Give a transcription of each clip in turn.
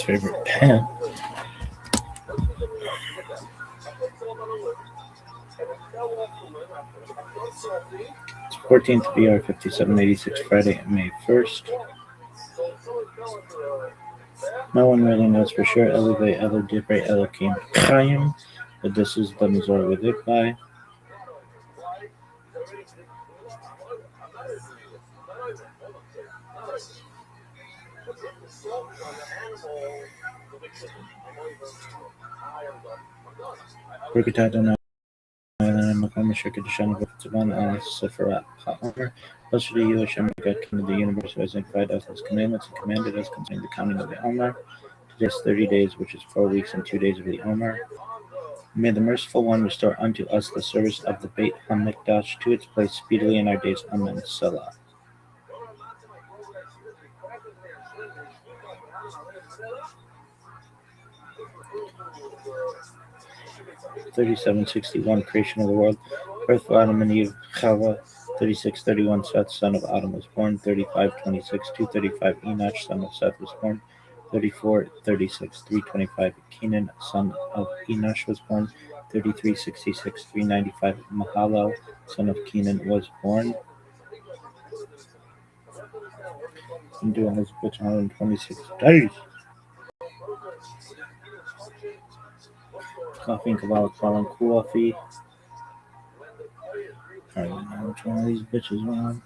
favorite band. 14th BR 5786 Friday, May 1st. No one really knows for sure. Elevate, Elo, Dibre, Elohim, Chaim, but this is the Mizor with it by. Rukatadana. Makama Shirkat Shana Bhaktavan al Sefarat Ha'omer. Blessed are you, Hashem, God, King of the universe, who has sanctified us His commandments and commanded us concerning the counting of the Omer. Today is 30 days, which is 4 weeks and 2 days of the Omer. May the Merciful One restore unto us the service of the Beit HaMikdash to its place speedily in our days. Amen. Selah. 3761 Creation of the world. Birth of Adam and Eve. Chava. 3631 Seth, son of Adam, was born. 3526 235 Enoch, son of Seth, was born. 3436 325 Kenan, son of Enosh, was born. 3366 395 Mahalalel, son of Kenan, was born. Been doing this bitch 126 days. Coffee and Kabbalah Fallen Coffee. I don't even know which one of these bitches are on.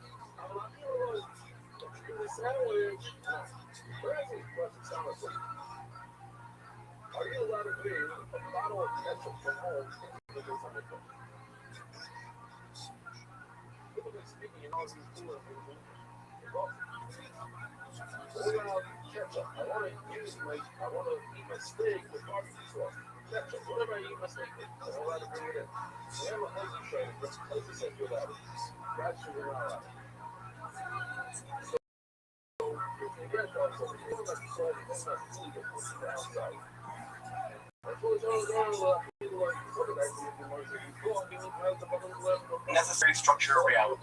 Necessary structure of reality.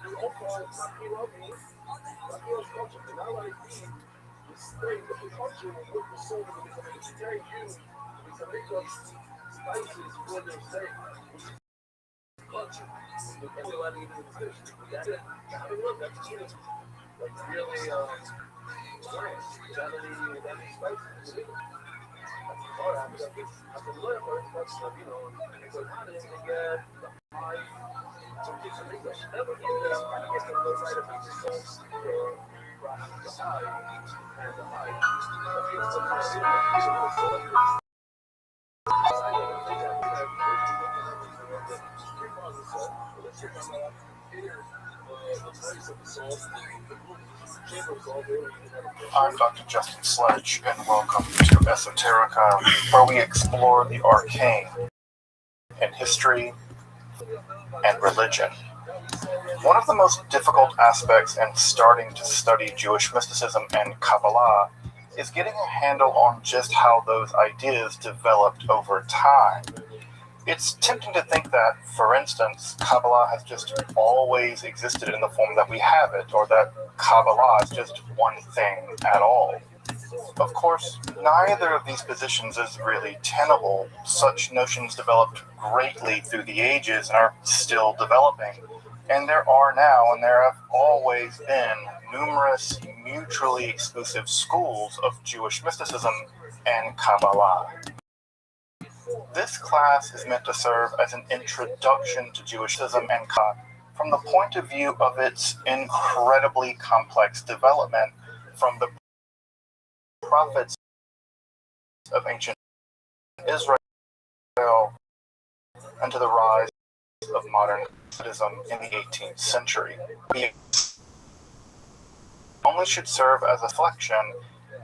I'm Dr. Justin Sledge, and welcome to Esoterica, where we explore the arcane in history and religion. One of the most difficult aspects in starting to study Jewish mysticism and Kabbalah is getting a handle on just how those ideas developed over time. It's tempting to think that, for instance, Kabbalah has just always existed in the form that we have it, or that Kabbalah is just one thing at all. Of course, neither of these positions is really tenable. Such notions developed greatly through the ages and are still developing. And there are now, and there have always been, numerous mutually exclusive schools of Jewish mysticism and Kabbalah. This class is meant to serve as an introduction to Jewishism and Kabbalah from the point of view of its incredibly complex development from the prophets of ancient Israel and to the rise of modern Buddhism in the 18th century. We only should serve as a reflection,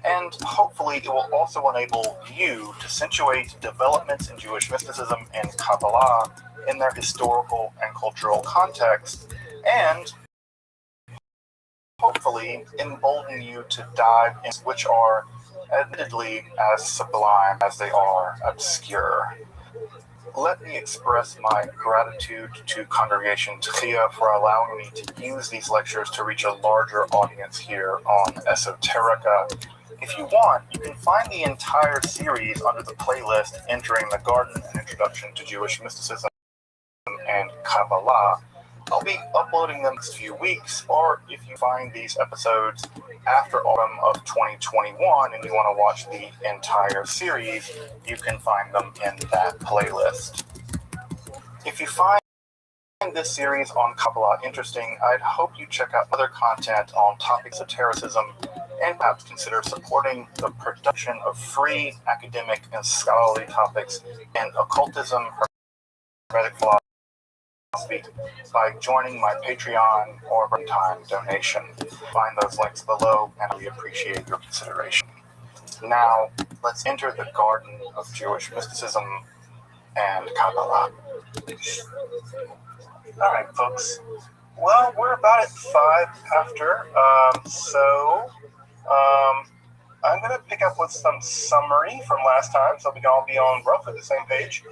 and hopefully it will also enable you to situate developments in Jewish mysticism and Kabbalah in their historical and cultural context, and hopefully embolden you to dive in, which are admittedly as sublime as they are obscure. Let me express my gratitude to Congregation Tchia for allowing me to use these lectures to reach a larger audience here on Esoterica, If you want, you can find the entire series under the playlist Entering the Garden, an Introduction to Jewish Mysticism and Kabbalah. I'll be uploading them next few weeks, or if you find these episodes after autumn of 2021 and you want to watch the entire series, you can find them in that playlist. If you find this series on Kabbalah interesting, I'd hope you check out other content on topics of esotericism and perhaps consider supporting the production of free academic and scholarly topics in occultism, hermetic philosophy by joining my Patreon or one-time donation. Find those links below, and we appreciate your consideration. Now, let's enter the garden of Jewish mysticism and Kabbalah. All right, folks. Well, we're about at 5 after, I'm going to pick up with some summary from last time, so we can all be on roughly the same page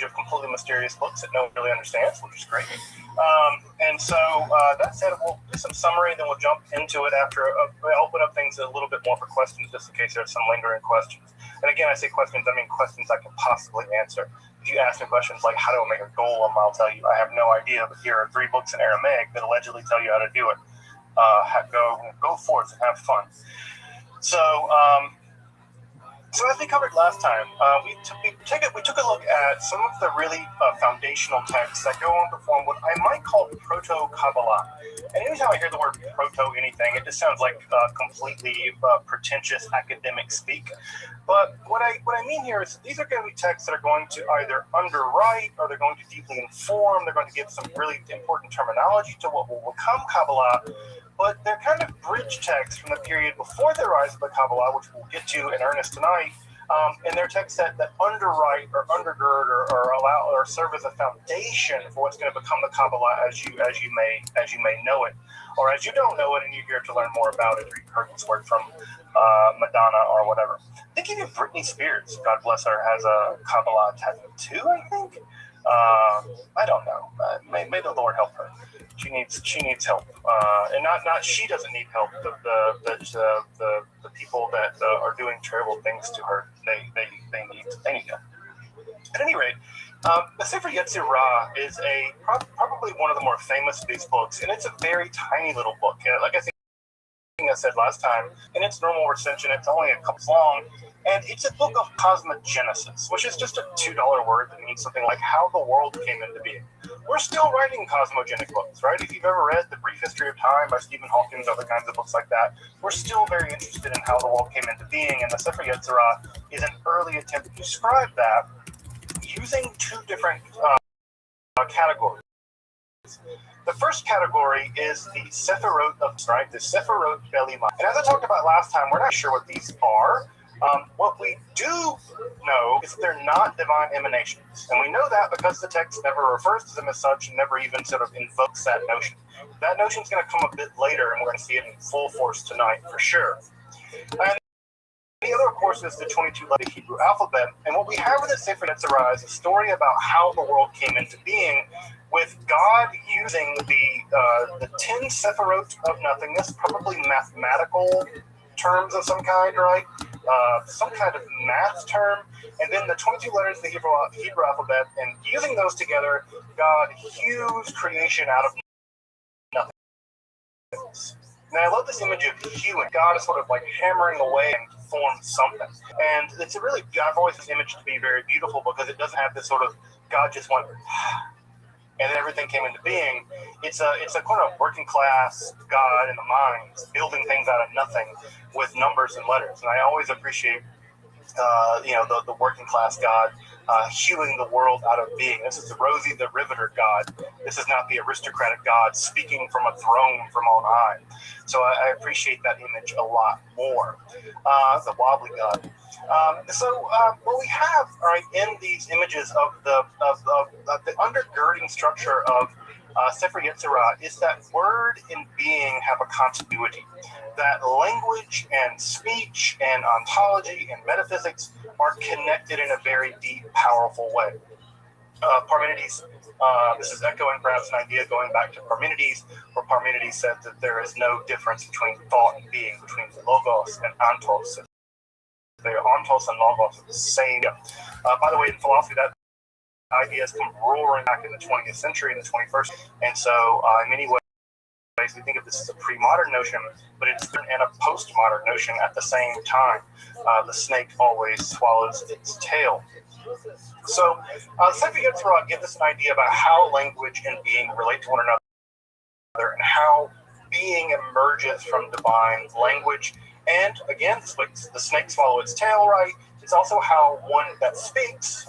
of completely mysterious books that no one really understands, which is great. That said, we'll do some summary, then we'll jump into it after. I'll open up things a little bit more for questions, just in case there's some lingering questions. And again, I say questions, I mean questions I can possibly answer. If you ask me questions like, how do I make a golem, I'll tell you, I have no idea, but here are 3 books in Aramaic that allegedly tell you how to do it. Go forth and have fun. So as we covered last time, we took a look at some of the really foundational texts that go on to form what I might call proto-Kabbalah. And anytime I hear the word proto-anything, it just sounds like completely pretentious academic speak. But what I mean here is these are going to be texts that are going to either underwrite, or they're going to deeply inform, they're going to give some really important terminology to what will become Kabbalah. But they're kind of bridge texts from the period before the rise of the Kabbalah, which we'll get to in earnest tonight. And they're texts that underwrite or undergird or allow or serve as a foundation for what's going to become the Kabbalah as you may know it, or as you don't know it and you're here to learn more about it, or you heard this word from Madonna or whatever. I think even Britney Spears, God bless her, has a Kabbalah tattoo, I think. I don't know. May the Lord help her. She needs help, and not she doesn't need help. The people that are doing terrible things to her, they need help. At any rate, the Sefer Yetzirah is probably one of the more famous of these books, and it's a very tiny little book. Like I said last time, in its normal recension, it's only a couple long, and it's a book of cosmogenesis, which is just a $2 word that means something like how the world came into being. We're still writing cosmogenic books, right? If you've ever read The Brief History of Time by Stephen Hawking, other kinds of books like that, we're still very interested in how the world came into being, and the Sefer Yetzirah is an early attempt to describe that using 2 different categories. The first category is the Sephirot of right, the Sephirot Belimah. And as I talked about last time, we're not sure what these are. What we do know is that they're not divine emanations. And we know that because the text never refers to them as such and never even sort of invokes that notion. That notion is going to come a bit later, and we're going to see it in full force tonight for sure. And the other, of course, is the 22-letter Hebrew alphabet. And what we have in the Sefer Yetzirah is a story about how the world came into being, with God using the 10 Sephirot of nothingness, probably mathematical terms of some kind, right? Some kind of math term, and then the 22 letters of the Hebrew alphabet, and using those together, God hews creation out of nothing. Now, I love this image of hewing. God is sort of like hammering away and forms something. And it's I've always this image to be very beautiful because it doesn't have this sort of God just went and then everything came into being. It's a kind of working class God in the mind, building things out of nothing with numbers and letters. And I always appreciate the working class God hewing the world out of being. This is the Rosie the Riveter God. This is not the aristocratic God speaking from a throne from on high. So I appreciate that image a lot more. The wobbly God. What we have, right, in these images of the undergirding structure of Sefer Yetzirah is that word and being have a continuity. That language and speech and ontology and metaphysics are connected in a very deep, powerful way. Parmenides This is echoing perhaps an idea going back to Parmenides, where Parmenides said that there is no difference between thought and being, between logos and antos. They're ontos and logos are the same. By the way, in philosophy, that idea has come roaring back in the 20th century and the 21st. And so, in many ways, we think of this as a pre-modern notion, but it's and a post-modern notion at the same time. The snake always swallows its tail. So, Sefer Yetzirah gives us an idea about how language and being relate to one another, and how being emerges from divine language. And again, the snake swallow its tail, right? It's also how one that speaks,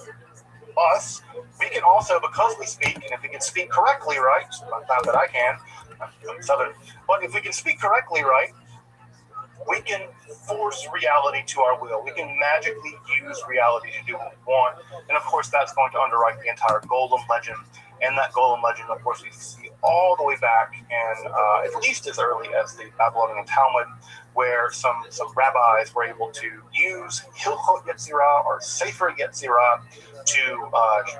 us, we can also, because we speak, and if we can speak correctly, right? Not that I can, I'm Southern, but if we can speak correctly, right, we can force reality to our will. We can magically use reality to do what we want. And of course, that's going to underwrite the entire Golem legend. And that Golem legend, of course, we see all the way back, and at least as early as the Babylonian Talmud, where some rabbis were able to use Hilchot Yetzirah or Sefer Yetzirah to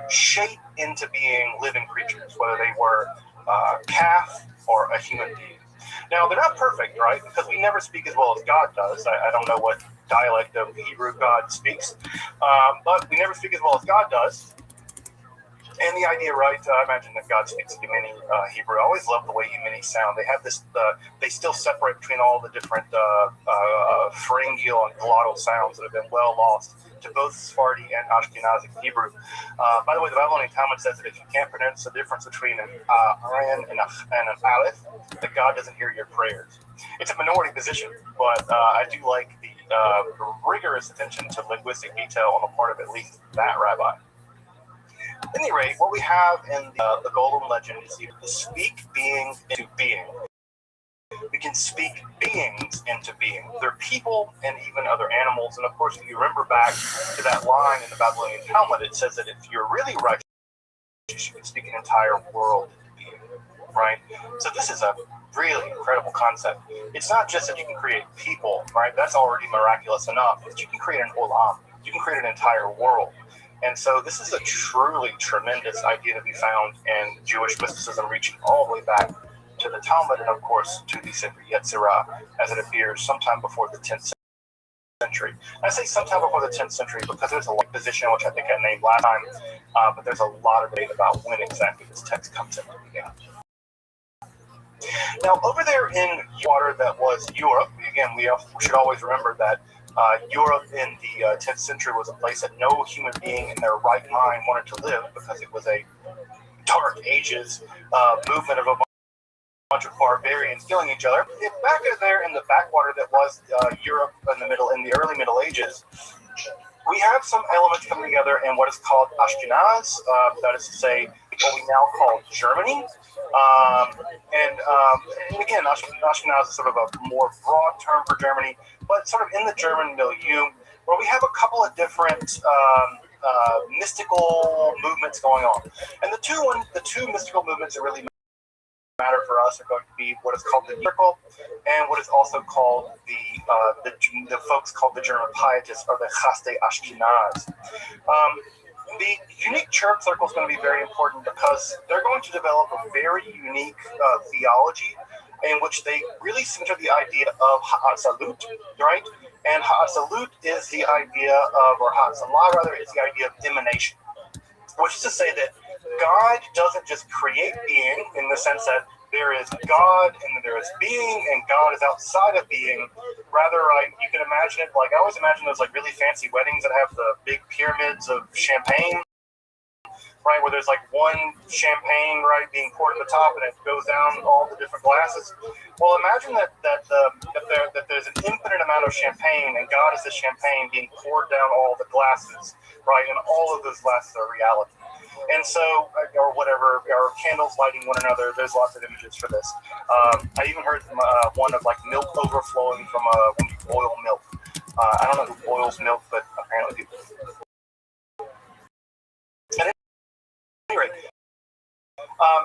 shape into being living creatures, whether they were a calf or a human being. Now, they're not perfect, right? Because we never speak as well as God does. I don't know what dialect of Hebrew God speaks, but we never speak as well as God does. And the idea, right, I imagine that God speaks Yemeni Hebrew. I always love the way Yemeni sound. They have this, they still separate between all the different pharyngeal and glottal sounds that have been well lost to both Sephardi and Ashkenazic Hebrew. By the way, the Babylonian Talmud says that if you can't pronounce the difference between an ayin and an aleph, that God doesn't hear your prayers. It's a minority position, but I do like the rigorous attention to linguistic detail on the part of at least that rabbi. At any rate, what we have in the Golem legend is you can speak being into being. We can speak beings into being. They're people and even other animals. And of course, if you remember back to that line in the Babylonian Talmud, it says that if you're really righteous, you can speak an entire world into being, right? So this is a really incredible concept. It's not just that you can create people, right? That's already miraculous enough. But you can create an olam. You can create an entire world. And so this is a truly tremendous idea to be found in Jewish mysticism, reaching all the way back to the Talmud and, of course, to the Sefer Yetzirah, as it appears sometime before the 10th century. I say sometime before the 10th century because there's a position, which I think I named last time, but there's a lot of debate about when exactly this text comes into being. Now, over there in water that was Europe, again, we should always remember that Europe in the 10th century was a place that no human being in their right mind wanted to live because it was a dark ages movement of a bunch of barbarians killing each other. Back there in the backwater that was Europe in the early Middle Ages, we have some elements coming together in what is called Ashkenaz, that is to say, what we now call Germany. And again, Ashkenaz is sort of a more broad term for Germany, but sort of in the German milieu, where we have a couple of different mystical movements going on. And the two mystical movements that really matter for us are going to be what is called the Circle and what is also called the folks called the German Pietists, or the Chaste Ashkenaz. The unique church circle is going to be very important because they're going to develop a very unique theology in which they really center the idea of Ha'atzalut, right? And Ha'atzalut is the idea of, or Ha'atzalah rather, is the idea of emanation, which is to say that God doesn't just create being in the sense that there is God and there is being and God is outside of being. Rather, you can imagine it like, I always imagine those like really fancy weddings that have the big pyramids of champagne, right, where there's like one champagne, right, being poured at the top and it goes down all the different glasses. Well, imagine that there's an infinite amount of champagne and God is the champagne being poured down all the glasses, right, and all of those glasses are reality. And so, or whatever, or candles lighting one another, there's lots of images for this. I even heard one of like milk overflowing from when you boil milk. I don't know who boils milk, but apparently people. At any rate,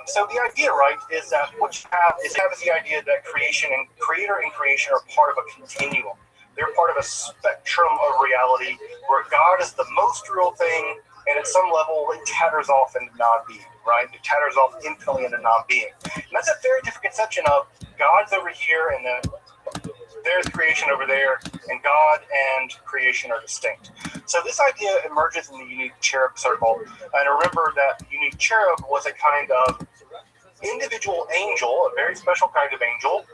so the idea, right, is that what you have is the idea that creator and creation are part of a continuum. They're part of a spectrum of reality where God is the most real thing and at some level it tatters off into non-being, right? It tatters off infinitely into non-being. And that's a very different conception of God's over here and then there's creation over there, and God and creation are distinct. So this idea emerges in the unique cherub circle. And remember that the unique cherub was a kind of individual angel, a very special kind of angel,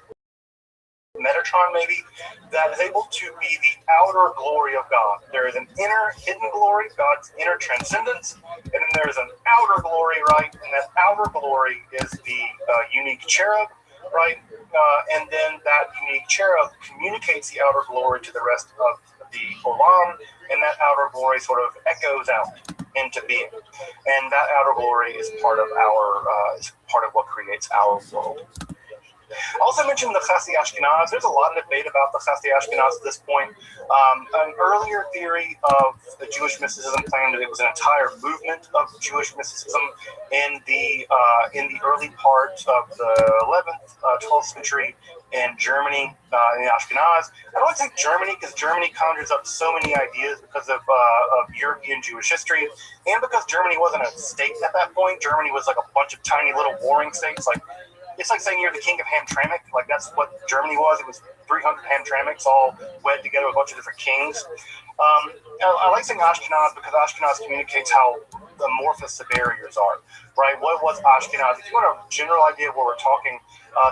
Metatron maybe, that is able to be the outer glory of God. There is an inner hidden glory, God's inner transcendence, and then there's an outer glory, right? And that outer glory is the unique cherub, right? And then that unique cherub communicates the outer glory to the rest of the Olam, and that outer glory sort of echoes out into being. And that outer glory is part of what creates our world. I also mentioned the Chassidei Ashkenaz. There's a lot of debate about the Chassidei Ashkenaz at this point. An earlier theory of the Jewish mysticism claimed that it was an entire movement of Jewish mysticism in the early part of the 11th, 12th century in Germany, in the Ashkenaz. I don't want to say Germany because Germany conjures up so many ideas because of European Jewish history, and because Germany wasn't a state at that point. Germany was like a bunch of tiny little warring states, it's like saying you're the king of Hamtramck. Like, that's what Germany was. It was 300 Hamtramcks all wed together with a bunch of different kings. I like saying Ashkenaz because Ashkenaz communicates how amorphous the barriers are, right? What was Ashkenaz? If you want a general idea of what we're talking,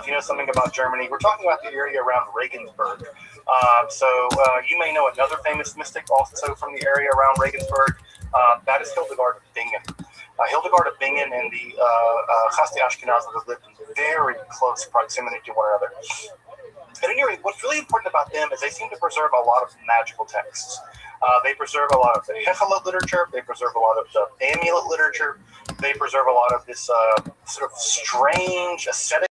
if you know something about Germany, we're talking about the area around Regensburg. So you may know another famous mystic also from the area around Regensburg. That is Hildegard of Bingen. Hildegard of Bingen and the Chassidei Ashkenaz have lived in very close proximity to one another. At any rate, what's really important about them is they seem to preserve a lot of magical texts. They preserve a lot of the Hechalot literature. They preserve a lot of the amulet literature. They preserve a lot of this sort of strange ascetic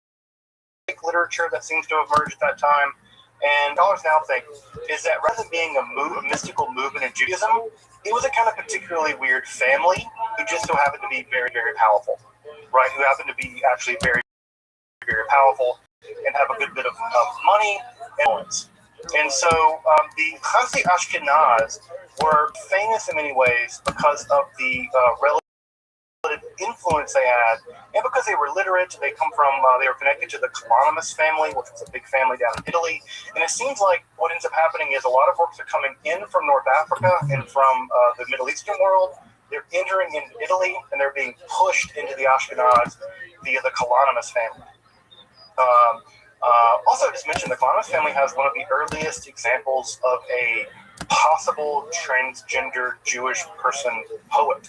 literature that seems to have emerged at that time. And scholars now think is that rather than being a mystical movement in Judaism, it was a kind of particularly weird family who just so happened to be very, very powerful, right? Who happened to be actually very, very powerful and have a good bit of money and influence. And so the Chassidei Ashkenaz were famous in many ways because of the relative influence they had, and because they were literate. They were connected to the Kalonymus family, which was a big family down in Italy. And it seems like what ends up happening is a lot of works are coming in from North Africa and from the Middle Eastern world. They're entering into Italy, and they're being pushed into the Ashkenaz via the Kalonymus family. Also, just mention the Kalonymus family has one of the earliest examples of a possible transgender Jewish person poet.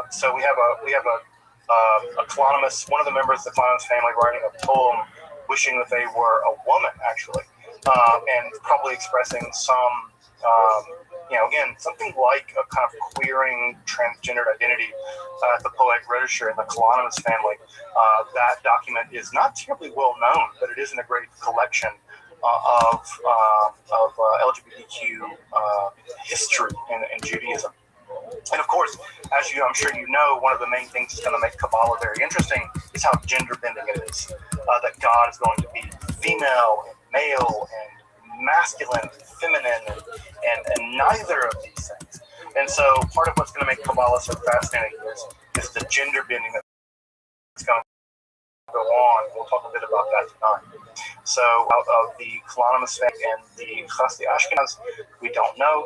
So we have a Kalonymus, one of the members of the Kalonymus family, writing a poem wishing that they were a woman, actually, and probably expressing some, again, something like a kind of queering transgendered identity at the poetic register in the Kalonymus family. That document is not terribly well known, but it is in a great collection of LGBTQ history in Judaism. And of course, as I'm sure you know, one of the main things that's going to make Kabbalah very interesting is how gender bending it is. That God is going to be female and male and masculine and feminine and neither of these things. And so part of what's going to make Kabbalah so fascinating is the gender bending that's going to go on. We'll talk a bit about that tonight. So out of the Kalonymus family and the Chassidei Ashkenaz, we don't know.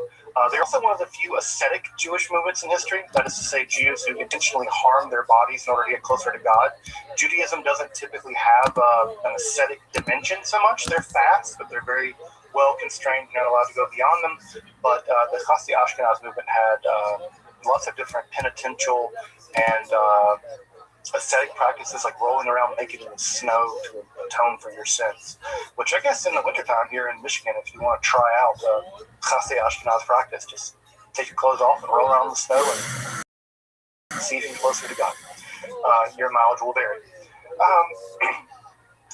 They're also one of the few ascetic Jewish movements in history. That is to say, Jews who intentionally harm their bodies in order to get closer to God. Judaism doesn't typically have an ascetic dimension so much. They're fast, but they're very well constrained. You're not allowed to go beyond them. But the Chassidei Ashkenaz movement had lots of different penitential and ascetic practices, like rolling around naked in the snow to atone for your sins, which I guess in the wintertime here in Michigan, if you want to try out the Chassidei Ashkenaz practice, just take your clothes off and roll around in the snow and see if you're closer to God. Your mileage will vary.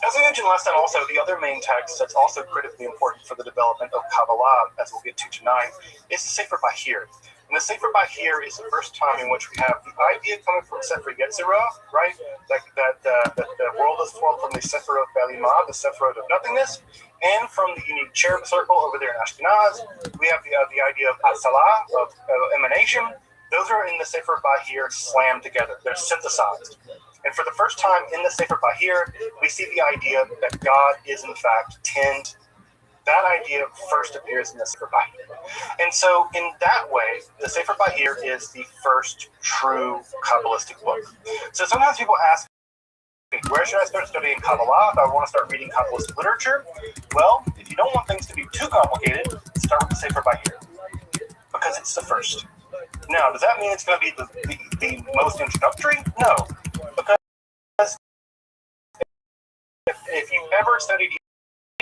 As I mentioned last time also, the other main text that's also critically important for the development of Kabbalah, as we'll get to tonight, is the Sefer Bahir. And the Sefer Bahir is the first time in which we have the idea coming from Sefer Yetzirah, right? That the world is formed from the Sephirot Belimah, the Sephirot of nothingness, And from the unique cherub circle over there in Ashkenaz, we have the idea of Atzalah, of emanation. Those are in the Sefer Bahir slammed together. They're synthesized. And for the first time in the Sefer Bahir, we see the idea that God is in fact 10. That idea first appears in the Sefer Bahir. And so in that way, the Sefer Bahir is the first true Kabbalistic book. So sometimes people ask, where should I start studying Kabbalah if I want to start reading Kabbalistic literature? Well, if you don't want things to be too complicated, start with the Sefer Bahir, because it's the first. Now, does that mean it's going to be the most introductory? No, because if you've ever studied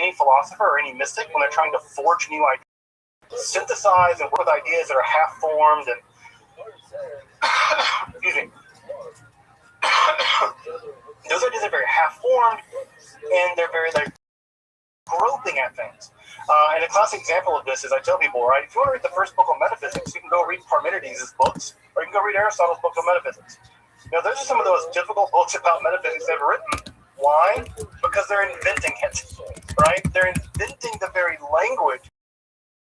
any philosopher or any mystic when they're trying to forge new ideas, synthesize and work with ideas that are half-formed and excuse me, those ideas are very half-formed and they're very like groping at things. And a classic example of this is I tell people, right, if you want to read the first book of metaphysics, you can go read Parmenides' books, or you can go read Aristotle's book of metaphysics. Now, those are some of those difficult books about metaphysics ever written. Why? Because they're inventing it, right? They're inventing the very language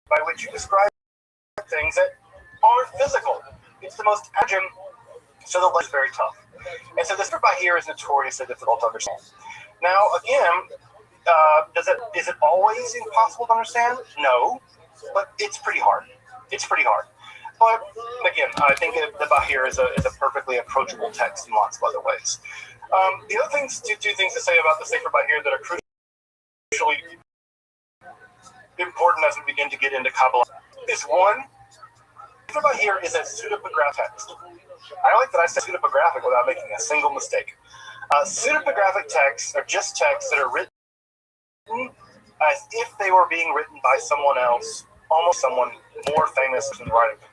by which you describe things that aren't physical. It's the most agile, so the language is very tough. And so this Sefer Bahir is notoriously difficult to understand. Now, again, is it always impossible to understand? No, but it's pretty hard. It's pretty hard. But again, I think the Bahir is a perfectly approachable text in lots of other ways. The other two things to say about the Sefer Bahir that are crucially important as we begin to get into Kabbalah is one, Sefer Bahir is a pseudepigraphic text. I like that I said pseudepigraphic without making a single mistake. Pseudepigraphic texts are just texts that are written as if they were being written by someone else, almost someone more famous than writing them.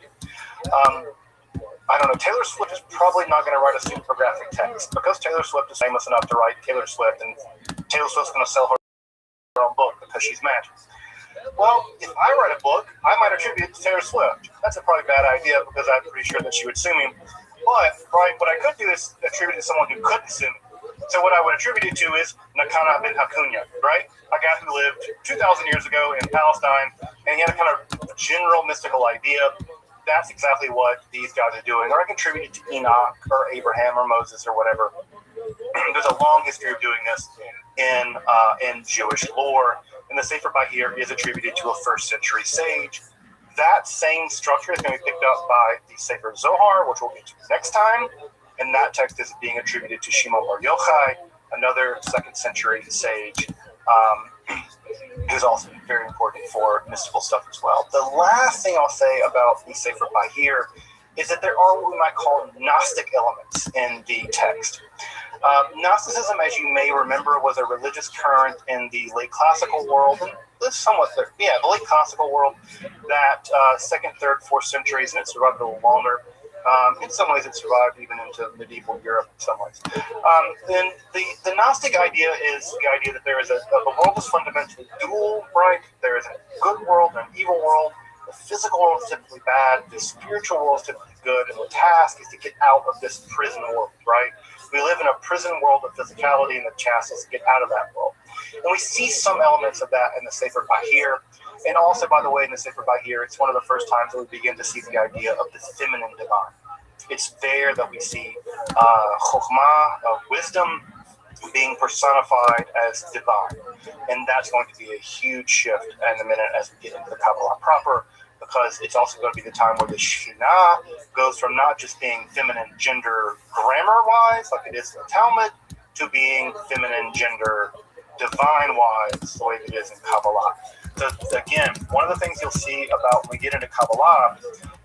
I don't know, Taylor Swift is probably not going to write a pseudepigraphic text because Taylor Swift is famous enough to write Taylor Swift, and Taylor Swift's going to sell her own book because she's magic. Well, if I write a book, I might attribute it to Taylor Swift. That's a probably bad idea because I'm pretty sure that she would sue me. But right, what I could do is attribute it to someone who couldn't sue me. So what I would attribute it to is Nakana bin Hakunya, right? A guy who lived 2,000 years ago in Palestine, and he had a kind of general mystical idea. That's exactly what these guys are doing. Or I contribute it to Enoch or Abraham or Moses or whatever. There's a long history of doing this in Jewish lore, and the Sefer Bahir is attributed to a first century sage. That same structure is going to be picked up by the Sefer Zohar, which we'll get to next time, and that text is being attributed to Shimon Bar Yochai, another second century sage, who's also very important for mystical stuff as well. The last thing I'll say about the Sefer Bahir is that there are what we might call Gnostic elements in the text. Gnosticism, as you may remember, was a religious current in the late classical world, and the late classical world, that second, third, fourth centuries, and it survived a little longer. In some ways, it survived even into medieval Europe in some ways. Then the Gnostic idea is the idea that there is the world is fundamentally dual, right? There is a good world and an evil world. The physical world is typically bad. The spiritual world is typically good. And the task is to get out of this prison world, right? We live in a prison world of physicality, and the task is to get out of that world. And we see some elements of that in the Sefer Bahir. And also, by the way, in the Sefer Bahir, it's one of the first times that we begin to see the idea of the feminine divine. It's there that we see Chokhmah, wisdom, being personified as divine. And that's going to be a huge shift in a minute as we get into the Kabbalah proper, because it's also going to be the time where the Shekhinah goes from not just being feminine gender grammar-wise, like it is in the Talmud, to being feminine gender divine-wise, the way it is in Kabbalah. So again, one of the things you'll see about when we get into Kabbalah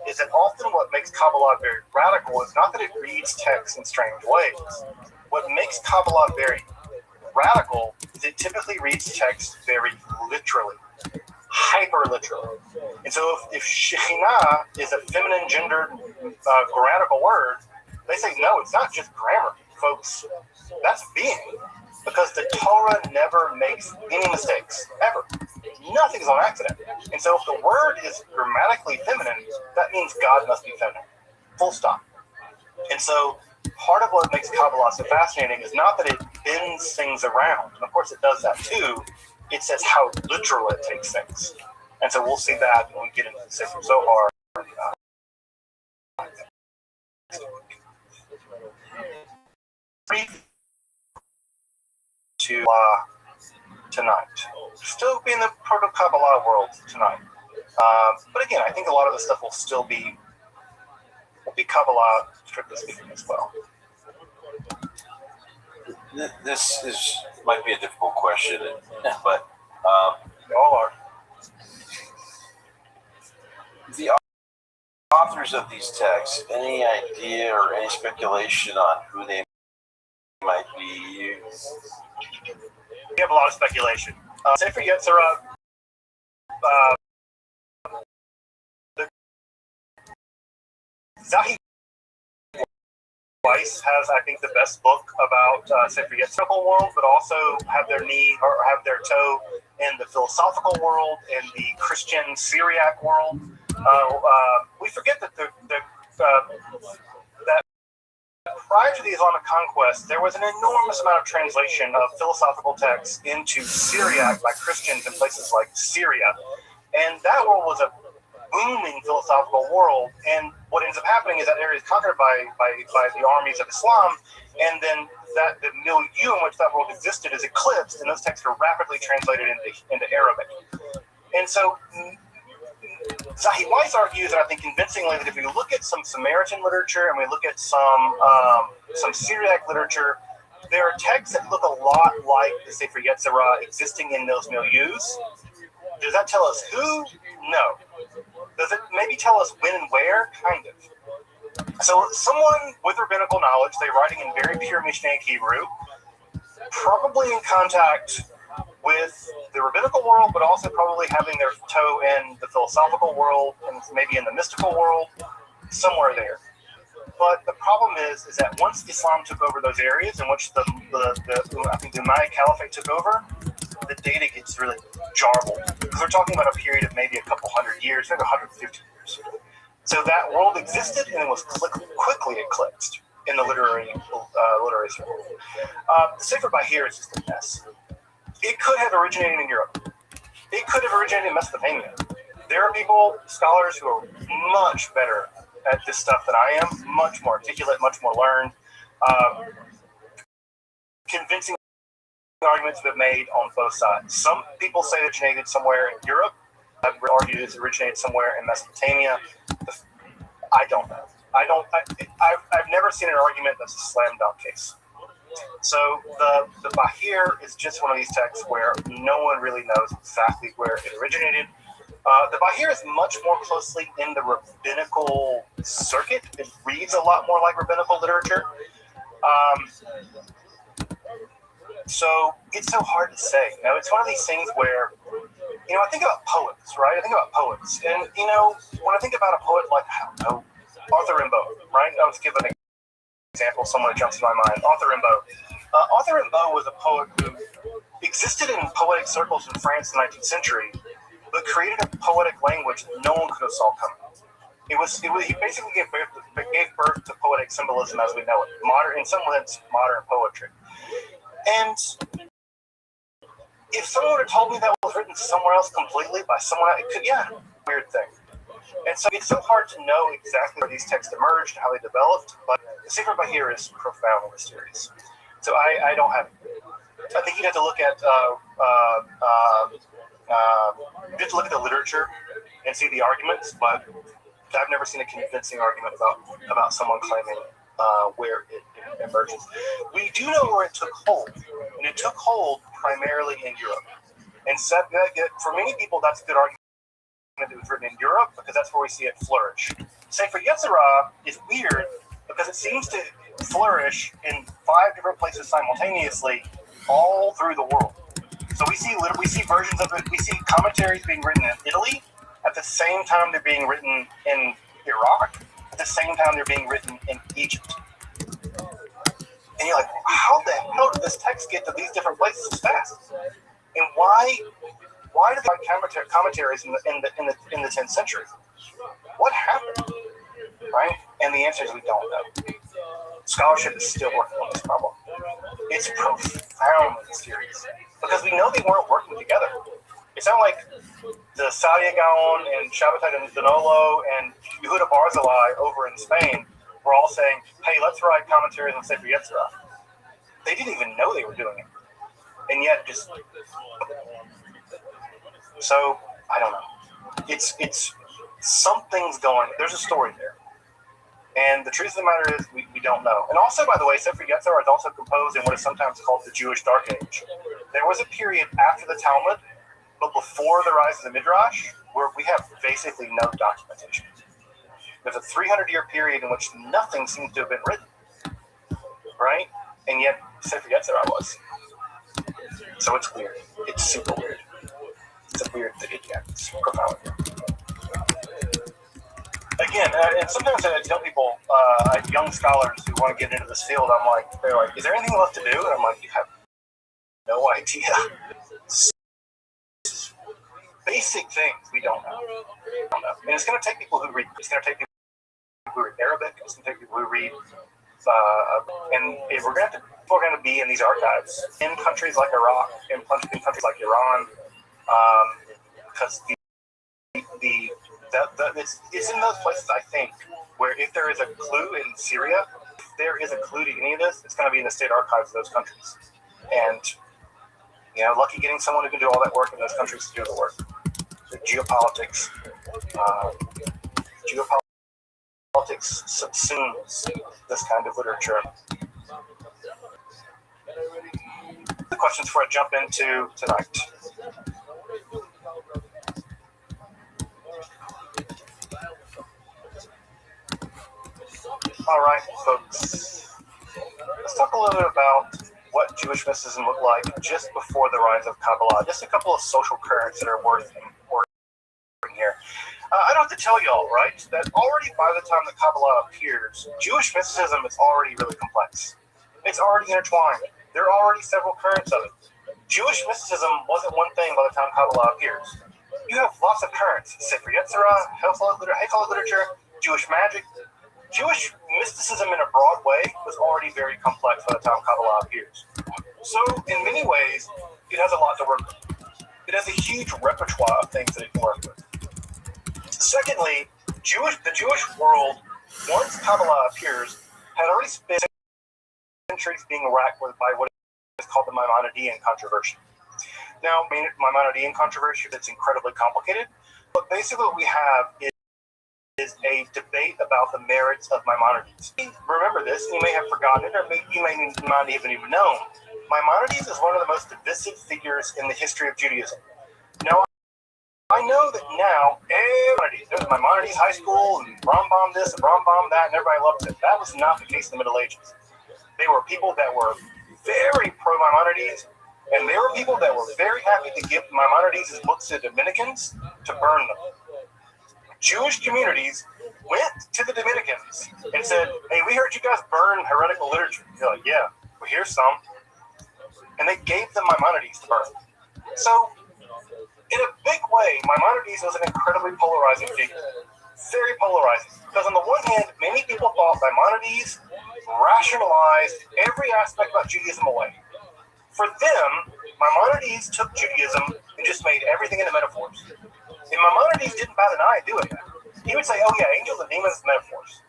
is that often what makes Kabbalah very radical is not that it reads text in strange ways. What makes Kabbalah very radical is it typically reads text very literally, hyper-literally. And so if Shekhinah is a feminine gendered grammatical word, they say, no, it's not just grammar, folks. That's being. Because the Torah never makes any mistakes, ever. Nothing's on accident. And so if the word is grammatically feminine, that means God must be feminine. Full stop. And so part of what makes Kabbalah so fascinating is not that it bends things around, and of course it does that too, it says how literal it takes things. And so we'll see that when we get into the Sefer Zohar. To tonight. Still be in the Proto-Kabbalah world tonight. But again, I think a lot of the stuff will still be Kabbalah, strictly speaking, as well. This might be a difficult question, but They all are. the authors of these texts, any idea or any speculation on who they might be? We have a lot of speculation. Sefer Yetzirah, Zahi Weiss has, I think, the best book about Sefer Yetzirah world, but also have their toe in the philosophical world, in the Christian Syriac world. We forget that that prior to the Islamic conquest, there was an enormous amount of translation of philosophical texts into Syriac by Christians in places like Syria, and that world was a booming philosophical world. And what ends up happening is that area is conquered by the armies of Islam, and then that the milieu in which that world existed is eclipsed, and those texts are rapidly translated into Arabic. And so Zahi Weiss argues, and I think convincingly, that if we look at some Samaritan literature and we look at some Syriac literature, there are texts that look a lot like the Sefer Yetzirah existing in those milieus. Does that tell us who? No. Does it maybe tell us when and where? Kind of. So someone with rabbinical knowledge, they're writing in very pure Mishnaic Hebrew, probably in contact with the rabbinical world, but also probably having their toe in the philosophical world and maybe in the mystical world, somewhere there. But the problem is that once Islam took over those areas in which the Umayyad Caliphate took over, the data gets really jarbled. Because we're talking about a period of maybe a couple hundred years, maybe 150 years. So that world existed and it was quickly eclipsed in the literary circle. The Sefer Bahir is just a mess. It could have originated in Europe. It could have originated in Mesopotamia. There are people, scholars, who are much better at this stuff than I am, much more articulate, much more learned. Convincing arguments have been made on both sides. Some people say it originated somewhere in Europe. I've argued it originated somewhere in Mesopotamia. I don't know. I've never seen an argument that's a slam dunk case. So the Bahir is just one of these texts where no one really knows exactly where it originated. The Bahir is much more closely in the rabbinical circuit. It reads a lot more like rabbinical literature. So it's so hard to say. You know, it's one of these things where, I think about poets, right? I think about poets. And, when I think about a poet like, I don't know, Arthur Rimbaud, right? I'll just give an example, someone that jumps to my mind. Arthur Rimbaud. Arthur Rimbaud was a poet who existed in poetic circles in France in the 19th century, but created a poetic language that no one could have saw coming. He basically gave birth to poetic symbolism as we know it. Modern, in some sense, modern poetry. And if someone would have told me that was written somewhere else completely by someone else, weird thing. And so it's so hard to know exactly where these texts emerged, how they developed, but the Sefer Bahir is profoundly mysterious. So I don't have it. I think you have to look at the literature and see the arguments, but I've never seen a convincing argument about someone claiming where it emerges. We do know where it took hold, and it took hold primarily in Europe. And so for many people, that's a good argument that it was written in Europe because that's where we see it flourish. Sefer Yetzirah is weird because it seems to flourish in 5 different places simultaneously, all through the world. So we see versions of it. We see commentaries being written in Italy at the same time they're being written in Iraq. At the same time they're being written in Egypt. And you're like, how the hell did this text get to these different places so fast? And why did they write commentaries in the 10th century? What happened? Right? And the answer is we don't know. Scholarship is still working on this problem. It's profoundly mysterious. because we know they weren't working together. It's not like the Sadia Gaon and Shabbatai and Danilo and Yehuda Barzilai over in Spain were all saying, hey, let's write commentaries on Sefer Yetzirah. They didn't even know they were doing it. And yet just... So, I don't know. It's something's going... There's a story there. And the truth of the matter is, we don't know. And also, by the way, Sefer Yetzirah is also composed in what is sometimes called the Jewish Dark Age. There was a period after the Talmud, but before the rise of the Midrash, where we have basically no documentation. There's a 300-year period in which nothing seems to have been written, right? And yet, Sefer Yetzirah was. So it's weird. It's super weird. It's a weird thing. Yeah, it's profound. Again, and sometimes I tell people, young scholars who want to get into this field, they're like, is there anything left to do? And I'm like, you have no idea. Basic things we don't know. And it's going to take people who read. It's going to take people who read Arabic. It's going to take people who read. And if we're going to be in these archives in countries like Iraq, in countries like Iran, because it's in those places, I think, where if there is a clue in Syria, if there is a clue to any of this, it's going to be in the state archives of those countries. And lucky getting someone who can do all that work in those countries to do the work. The geopolitics subsumes this kind of literature. The questions before I jump into tonight. All right, folks. Let's talk a little bit about what Jewish mysticism looked like just before the rise of Kabbalah. Just a couple of social currents that are worth here. I don't have to tell y'all, right, that already by the time the Kabbalah appears, Jewish mysticism is already really complex. It's already intertwined. There are already several currents of it. Jewish mysticism wasn't one thing by the time Kabbalah appears. You have lots of currents. Sefer Yetzirah, Hafez literature, Jewish magic. Jewish mysticism in a broad way was already very complex by the time Kabbalah appears. So, in many ways, it has a lot to work with. It has a huge repertoire of things that it can work with. Secondly, the Jewish world, once Kabbalah appears, had already spent centuries being racked by what is called the Maimonidean controversy. Now, Maimonidean controversy, that's incredibly complicated, but basically what we have is a debate about the merits of Maimonides. Remember this, and you may have forgotten it, or you may not even known. Maimonides is one of the most divisive figures in the history of Judaism. Now, I know that now, there's Maimonides High School, and Rambam this, and Rambam that, and everybody loves it. That was not the case in the Middle Ages. They were people that were very pro-Maimonides, and there were people that were very happy to give Maimonides' books to Dominicans to burn them. Jewish communities went to the Dominicans and said, hey, we heard you guys burn heretical literature. They're like, yeah, well, here's some. And they gave them Maimonides to burn. So, in a big way, Maimonides was an incredibly polarizing figure. Very polarizing. Because on the one hand, many people thought Maimonides rationalized every aspect about Judaism away. For them, Maimonides took Judaism and just made everything into metaphors. And Maimonides didn't bat an eye at doing that. He would say, oh yeah, angels and demons are metaphors.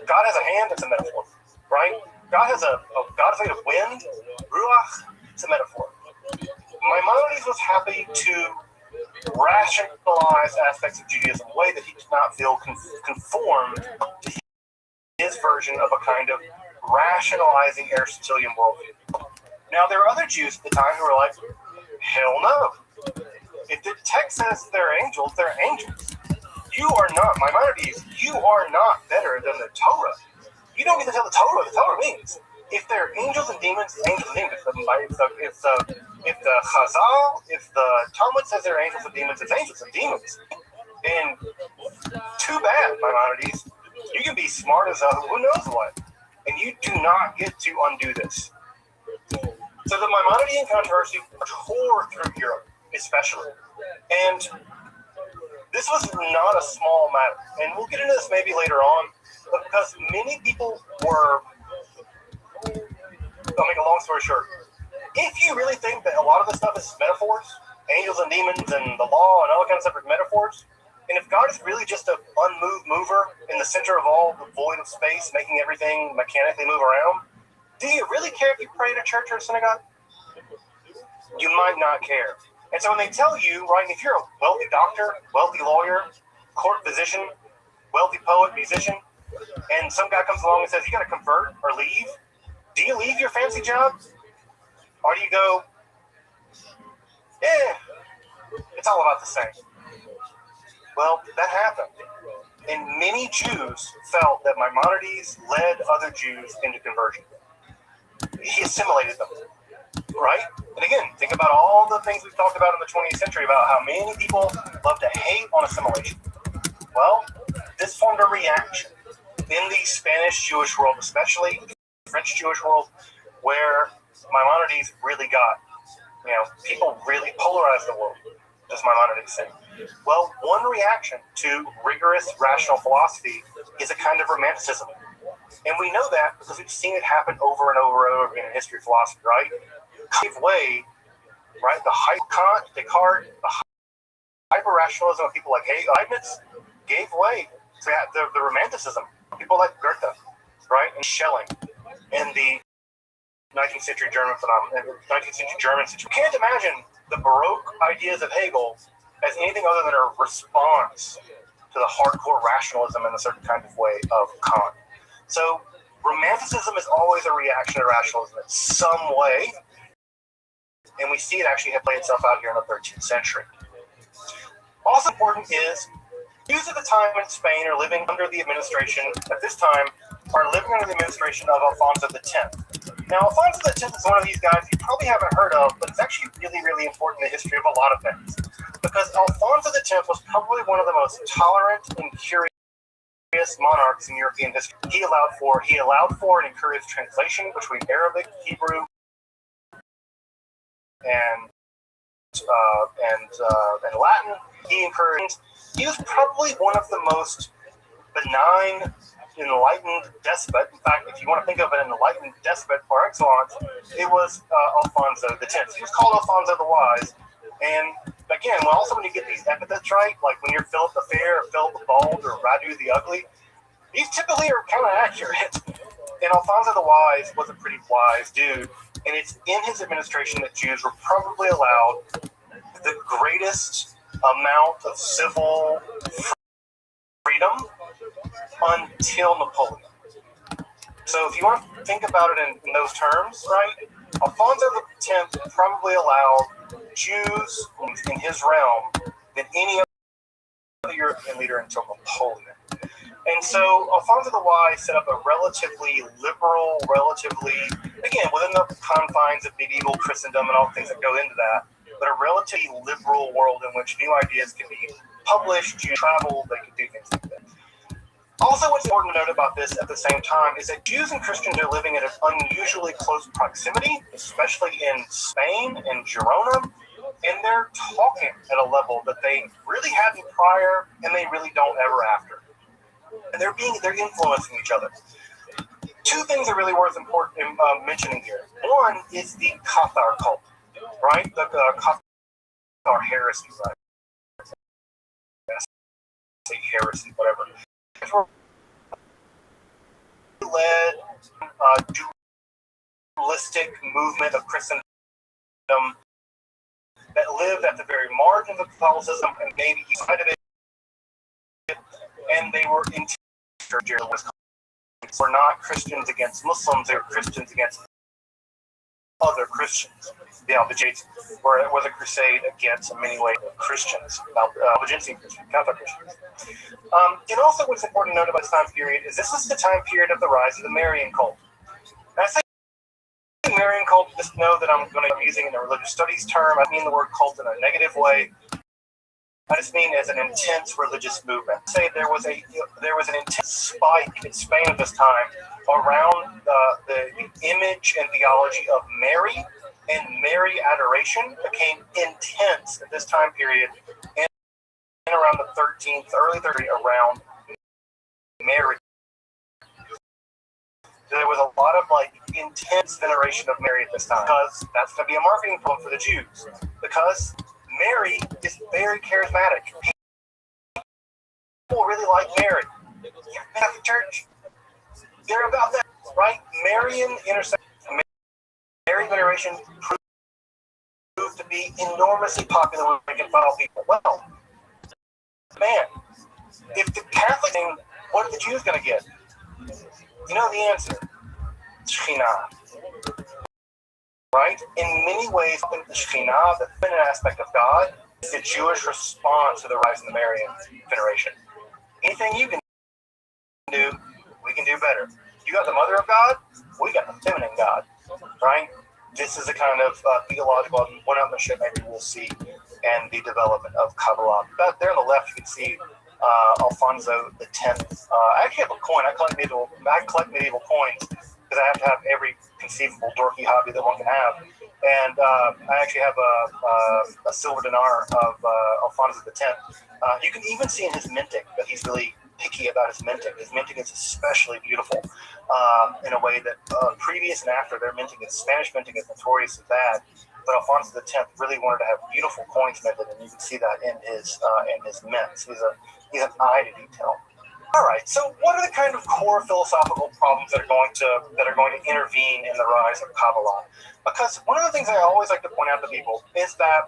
God has a hand, it's a metaphor. Right? God has God is made of wind, ruach, it's a metaphor. Maimonides was happy to rationalize aspects of Judaism in a way that he did not feel conformed to his version of a kind of rationalizing Aristotelian worldview. Now, there were other Jews at the time who were like, hell no. If the text says they're angels, they're angels. You are not, Maimonides, you are not better than the Torah. You don't get to tell the Torah what the Torah means. If they're angels and demons, it's angels and demons. If the Chazal, if the Talmud says they're angels and demons, it's angels and demons. And too bad, Maimonides. You can be smart as who knows what. And you do not get to undo this. So the Maimonidean controversy tore through Europe, especially. And this was not a small matter. And we'll get into this maybe later on, but because many people were, I'll make a long story short, if you really think that a lot of this stuff is metaphors, angels and demons and the law and all that kind of stuff are metaphors, and if God is really just an unmoved mover in the center of all the void of space, making everything mechanically move around, do you really care if you pray at a church or a synagogue? You might not care. And so when they tell you, right, if you're a wealthy doctor, wealthy lawyer, court physician, wealthy poet, musician, and some guy comes along and says, you got to convert or leave, do you leave your fancy job? Or do you go, it's all about the same? Well, that happened. And many Jews felt that Maimonides led other Jews into conversion. He assimilated them, right? And again, think about all the things we've talked about in the 20th century about how many people love to hate on assimilation. Well, this formed a reaction in the Spanish Jewish world, especially the French Jewish world, where Maimonides really got, people really polarized the world, does Maimonides say. Well, one reaction to rigorous rational philosophy is a kind of romanticism. And we know that because we've seen it happen over and over and over again in history of philosophy, right? Gave way, right? The Kant, Descartes, the hyper-rationalism of people like Leibniz gave way to the romanticism of people like Goethe, right? And Schelling, and the 19th century German phenomenon, 19th century German situation. You can't imagine the Baroque ideas of Hegel as anything other than a response to the hardcore rationalism in a certain kind of way of Kant. So romanticism is always a reaction to rationalism in some way, and we see it actually have played itself out here in the 13th century. Also important is Jews at the time in Spain are living under the administration, at this time, are living under the administration of Alfonso X. Now, Alfonso X is one of these guys you probably haven't heard of, but it's actually really, really important in the history of a lot of things. Because Alfonso X was probably one of the most tolerant and curious monarchs in European history. He allowed for and encouraged translation between Arabic, Hebrew, and Latin. He was probably one of the most benign, enlightened despot. In fact, if you want to think of an enlightened despot par excellence, it was Alfonso X. He was called Alfonso the Wise. And again, also when you get these epithets right, like when you're Philip the Fair, or Philip the Bald, or Radu the Ugly, these typically are kind of accurate. And Alfonso the Wise was a pretty wise dude. And it's in his administration that Jews were probably allowed the greatest amount of civil freedom until Napoleon. So if you want to think about it in those terms, right, Alfonso X probably allowed Jews in his realm than any other European leader until Napoleon. And so Alfonso the Wise set up a relatively liberal, again, within the confines of medieval Christendom and all the things that go into that, but a relatively liberal world in which new ideas can be published, Jews travel, they could do things like that. Also, what's important to note about this at the same time is that Jews and Christians are living at an unusually close proximity, especially in Spain and Girona, and they're talking at a level that they really hadn't prior, and they really don't ever after. And they're influencing each other. Two things are really worth mentioning here. One is the Cathar cult, right? The Cathar heresy, right? Say heresy, whatever. Led dualistic movement of Christendom that lived at the very margins of Catholicism and maybe inside of it, and they were were not Christians against Muslims; they were Christians against other Christians. The Albigensians was a crusade against, in many ways, Christians, Albigensian Christians, Catholic Christians. And also what's important to note about this time period is this is the time period of the rise of the Marian cult. And I say Marian cult, just know that I'm using in a religious studies term. I mean the word cult in a negative way. I just mean as an intense religious movement. Say there was an intense spike in Spain at this time around the image and theology of Mary, and Mary adoration became intense at this time period, and around the early 30s, around Mary. there was a lot of like intense veneration of Mary at this time, because that's going to be a marketing point for the Jews, because Mary is very charismatic. People really like Mary. Catholic Church, they're about that, right? Marian intercession, Mary veneration proved to be enormously popular with rank and file people. Well, man, if the Catholic thing, what are the Jews going to get? You know the answer. Shekhinah. Right? In many ways, the Shekhinah, the feminine aspect of God, is the Jewish response to the rise in the Marian veneration. Anything you can do, we can do better. You got the Mother of God, we got the feminine God. Right? This is a kind of theological one-upmanship maybe we'll see, and the development of Kabbalah. Back there on the left, you can see Alfonso X. I actually have a coin. I collect medieval coins because I have to have every conceivable dorky hobby that one can have. And I actually have a silver dinar of Alfonso X. You can even see in his minting that he's really picky about his minting. His minting is especially beautiful in a way that previous and after their minting, Spanish minting is notoriously bad. But Alfonso X really wanted to have beautiful coins minted, and you can see that in his mints. He's an eye to detail. All right. So, what are the kind of core philosophical problems that are going to intervene in the rise of Kabbalah? Because one of the things I always like to point out to people is that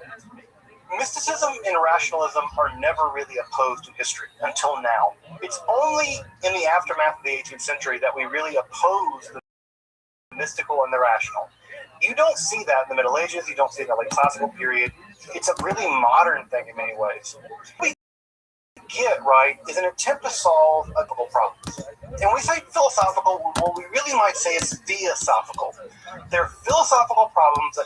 mysticism and rationalism are never really opposed in history until now. It's only in the aftermath of the 18th century that we really oppose the mystical and the rational. You don't see that in the Middle Ages. You don't see it in the late classical period. It's a really modern thing in many ways. What we get, right, is an attempt to solve ethical problems. And when we say philosophical, what we really might say is theosophical. They're philosophical problems that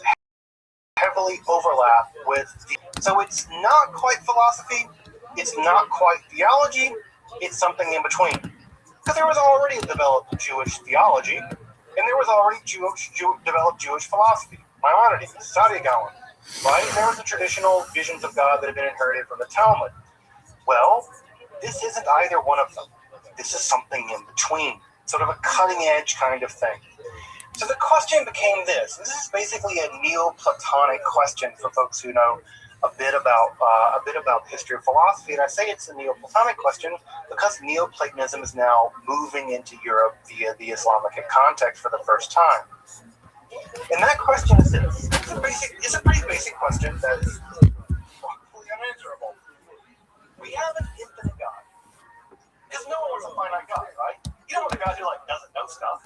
heavily overlap with so it's not quite philosophy, it's not quite theology, it's something in between. Because there was already developed Jewish theology, and there was already developed Jewish philosophy, Maimonides, Saadia Gaon, right? There was the traditional visions of God that had been inherited from the Talmud. Well, this isn't either one of them. This is something in between, sort of a cutting-edge kind of thing. So the question became this. This is basically a Neoplatonic question for folks who know a bit about the history of philosophy. And I say it's a Neoplatonic question because Neoplatonism is now moving into Europe via the Islamic context for the first time. And that question is this. It's a pretty basic question that is roughly unanswerable. We have an infinite God. Because no one wants a finite God, right? You don't want a God who doesn't know stuff.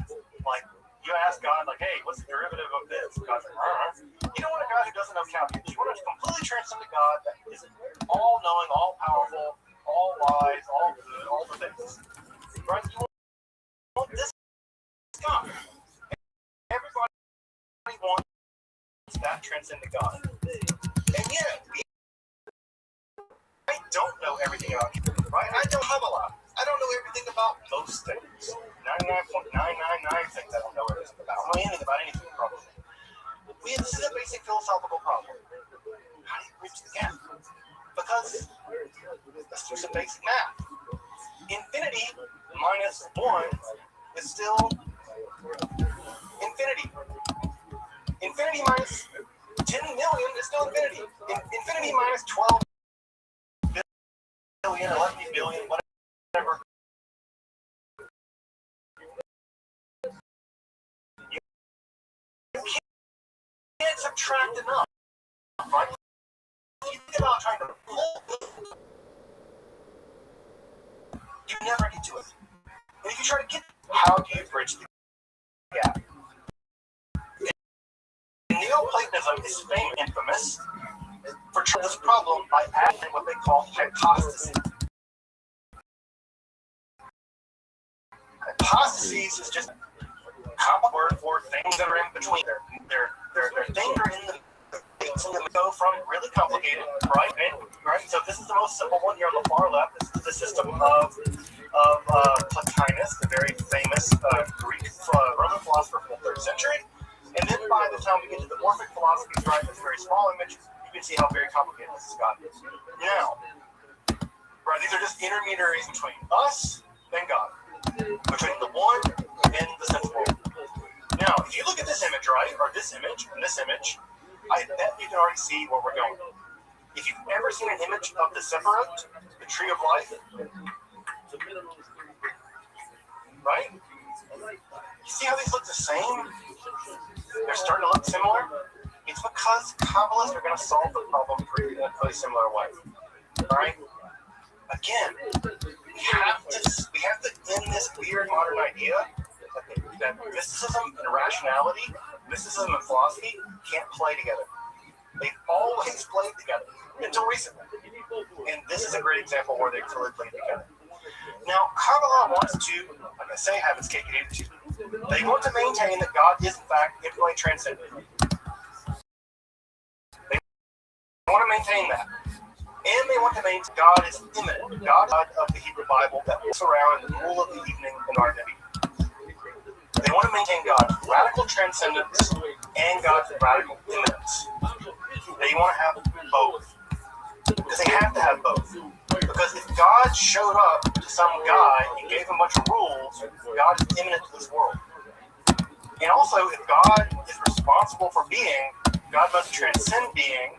You ask God, hey, what's the derivative of this? God's like, You don't want a God who doesn't know calculus. You want a completely transcendent God that is all-knowing, all-powerful, all-wise, all-good, all the things. Right? You want this God. Everybody wants that transcendent God. And yet, I don't know everything about you, right? I don't have a lot. I don't know everything about most things. 99.999 things I don't know everything about. I don't know anything about anything, probably. This is a basic philosophical problem. How do you bridge the gap? Because let's do some basic math. Infinity minus 1 is still infinity. Infinity minus 10 million is still infinity. Infinity minus 12 billion, 11 billion, whatever. You can't subtract enough, right? You think about trying to pull this, you never get to it. And if you try to get, how do you bridge the gap? Neoplatonism is infamous for trying this problem by adding what they call hypostases. Hypostases is just a common word for things that are in between. They're things that are in the things that go from really complicated, right? Right. So this is the most simple one here on the far left. This is the system of Plotinus, the very famous Greek Roman philosopher from the 3rd century. And then by the time we get to the Orphic philosophies, right, this very small image, you can see how very complicated this has gotten. Now, right, these are just intermediaries between us and God, between the one and the sense world. Now, if you look at this image, right, or this image, and this image, I bet you can already see where we're going. If you've ever seen an image of the Sephirot, the tree of life, right? You see how these look the same? They're starting to look similar? It's because Kabbalists are going to solve the problem in a very similar way. Alright? Again, we have to end this weird modern idea that mysticism and rationality, mysticism and philosophy can't play together. They've always played together until recently. And this is a great example where they totally played together. Now, Kabbalah wants to, like I say, have its cake and eat it too. They want to maintain that God is, in fact, infinitely transcendent. They want to maintain that. And they want to maintain God is immanent, God of the Hebrew Bible that walks around in the cool of the evening in our day. They want to maintain God's radical transcendence and God's radical immanence. They want to have both. Because they have to have both. Because if God showed up to some guy and gave him a bunch of rules, God is immanent to this world. And also, if God is responsible for being, God must transcend being,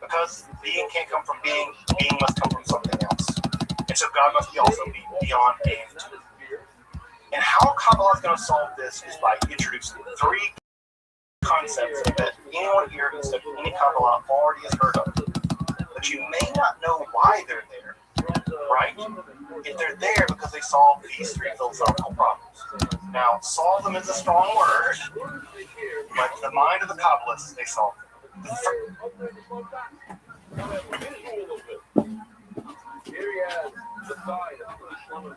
because being can't come from being must come from something else. And so God must also be beyond being too. And how Kabbalah is going to solve this is by introducing three concepts that anyone here who's studied any Kabbalah already has heard of. But you may not know why they're there, right? If they're there because they solve these three philosophical problems. Now, solve them is a strong word, but in the mind of the Kabbalists, they solve them. Here he has the side of the slumber.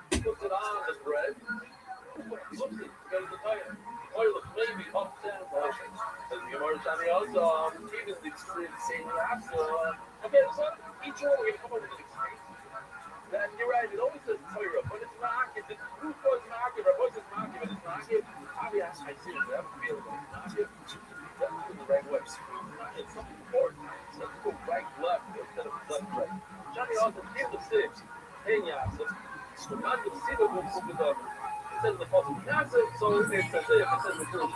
He puts it on the bread. He looks at it, goes to tire. Oil maybe up down the as the Gemara also even the same laps. Okay, so each one we're gonna come up with an extreme. That you're right, it always says Torah, but it's not. It's who goes market, or what's his market, but it's market. Obviously, I see it, I have a feeling it's market. That's in the right way. It's something important. So let's go right, left, instead of left, right. Johnny also give the six. Hey, yeah, so not the single will put it up. It says the puzzle. That's it, so it says the truth.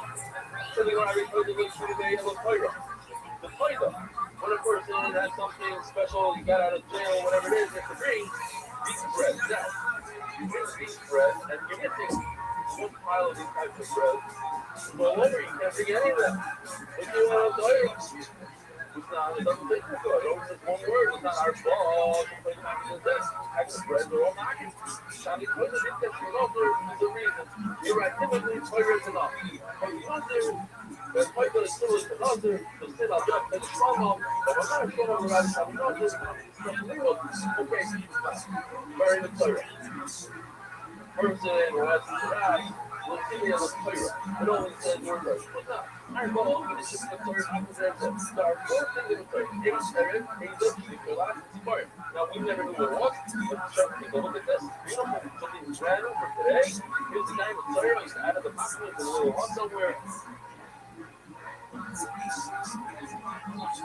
So they're going to refer to this to the yellow Torah. The Torah. When a person has something special, you got out of jail, whatever it is, they have to bring these bread. Now, you bring these bread, and you're missing one pile of these types of bread. Well, over, you can't bring any of them. If you want to Torah, it doesn't take the good. Over this one word, it's not our fault. Actually, bread, they're all knocking. Now, because of this, that's the reason. You're right, typically, Torah is enough. But you want to. The point that is still is another, the still I'll just finish one of them, but we're not sure on the right side. We know this, okay, very the Torah. Person who has the right will see me as a Torah. It only says word right. But not. Our goal is just the Torah people there to start both things in the Torah. It is there, and he does speak the last part. Now, we never knew what it was, but certain people look at this. We don't know something random for today. Here's the guy with Torah, he's out of the pocket, a little one somewhere.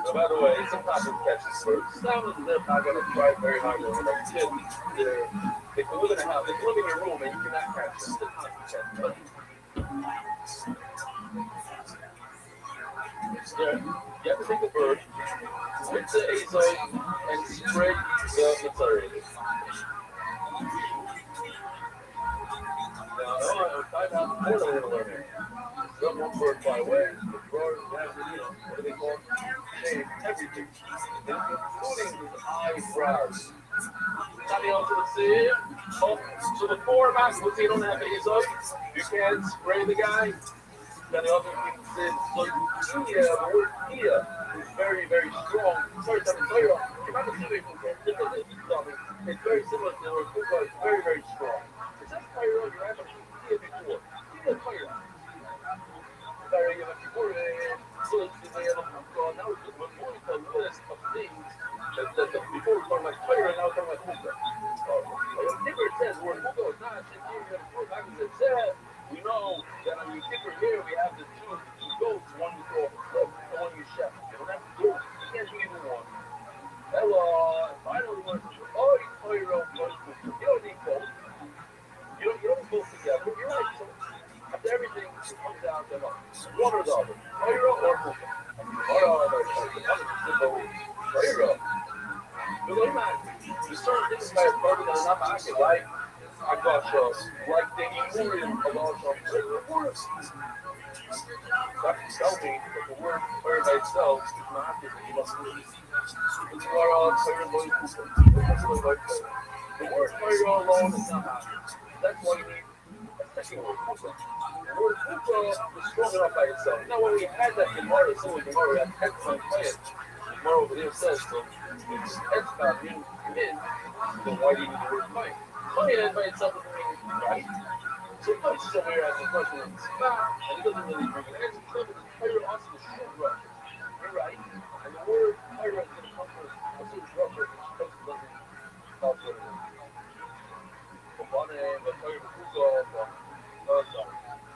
So by the way, sometimes it catches first. Some of them are going to try very hard to when they're kids. They can live in a house, they can live in your room, and you cannot catch them. You have to take a bird, switch the azole, and spread the material. Now, I'm find out more than we're going to learn here. Got one bird by way, the bird, what do they call it? Everything. Including his eyebrows. Somebody else to see. So the four of us, let's say you don't have any of you can spray the guy. Then the other thing is, so the word Ia is very, very strong. Sorry, you're not assuming it's very similar to the word Kuka, it's very, very strong. It says fire on your eye, but you can see it before. See the fire. Very before so now we're just more a list of things that before we're talking about fire and now we're talking about Kuka. It says word Kuka is not, it's here, you have to go back and it says, we know that on your kicker here we have the two goats, one you throw off a cliff and one you chef. You don't have to do it. You can't do either one. Hello, finally one. Oh, you call your own goats. You don't need both. You don't both together. You're like One or the other. Torah or Chuka. There's certain things that are further than enough action, right? I got like the Emorium of all words. That can tell me that the word prayer by itself is not the word prayer alone is not accurate. That's why you need a second word. The word kuka is strong enough by itself. Now, when we had that Gemara, so we had excellent plan. Gemara over there says, so it's excellent, meaning min, then why do you need the word fight? Fight by itself doesn't mean right. So Coach is over here asking questions on the spot, and he doesn't really bring an answer. So the Torah also is short rough. You're right. And the word Torah is going to come from a sort of rough word, which Coach doesn't talk to it. From one end, the Torah of Kuka,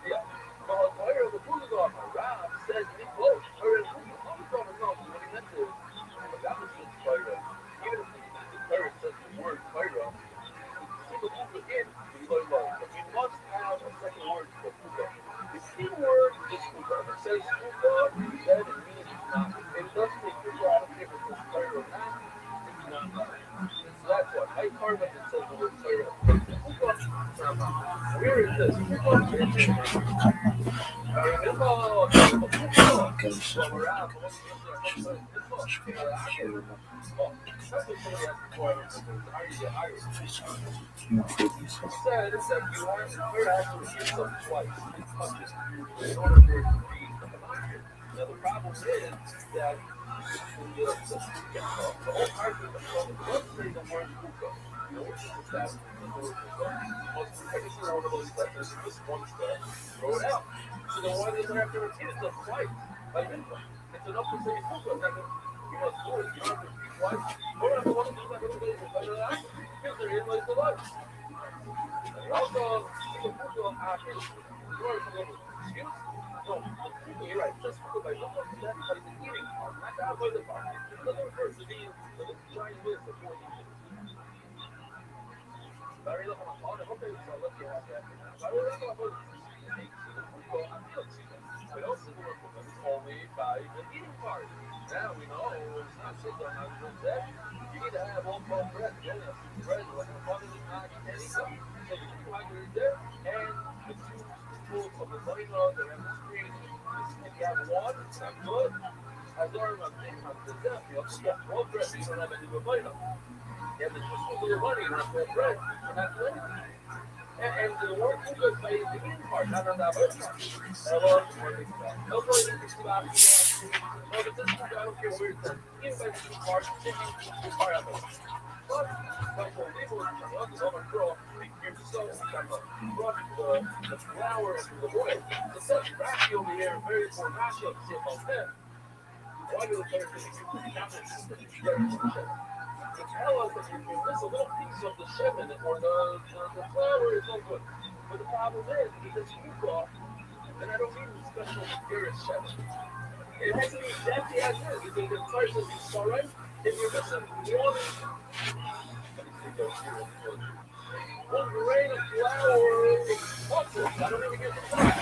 yeah. But the Torah of Kuka, Rab says in quote, Torah of Kuka, I'm talking about what he meant to, but that was just Torah. Even if the Torah says the word Torah, the Kuka in, but you must have a second word for Kuka. The same word is Kuka. If it says Kuka, then it means it's not. It does take Kuka out of paper for Torah or not. It's not right. So that's what. I carve it and says the word Torah. Kuka, it's not right. Where is this? Kuka, now the problem is that the whole argument let's say the word kuka. Every single one of those letters is just one step, throw it out. So then why do you have to repeat it twice? Like it's enough to say kuka. You must do it. You don't have to repeat twice. You don't have to want to do that little bit because there is like the life. And also, the kuka after excuse? No, you're right. Just kuka by look at that by the eating part, not the by the part. It doesn't refer to the giant list of 4 digits. Very little on the hotel, so let's get that. But also, it's only by the eating part. Now we know it's not shit on how you do that. You need to have all 12 bread. You only have 2 bread, like a mother is not any stuff. So the 200 there, and the 2 spools of the money road that have the screen. If you have 1, it's not good. As long as I'm the death, you have to get 12 bread, you don't have any money. You have to just put your money and not put bread. You're not doing anything. And the word kuka is by the eating part, not on the other part. Hello, no point in this about it. No, but this kuka, I don't care where it's at. Even by the eating part, it's part of it. But for people, the woman girl, you're so the flour and the oil. The such Rashi over here, very important Rashi of the about them. Why do the players to tell us that you miss a little piece of the shemen or the flour is no good. But the problem is, because kuka, and I don't mean the special pure shemen. It has to be exactly as is. Because the person is sorry. If you're missing one grain of flour, I don't even get the flour.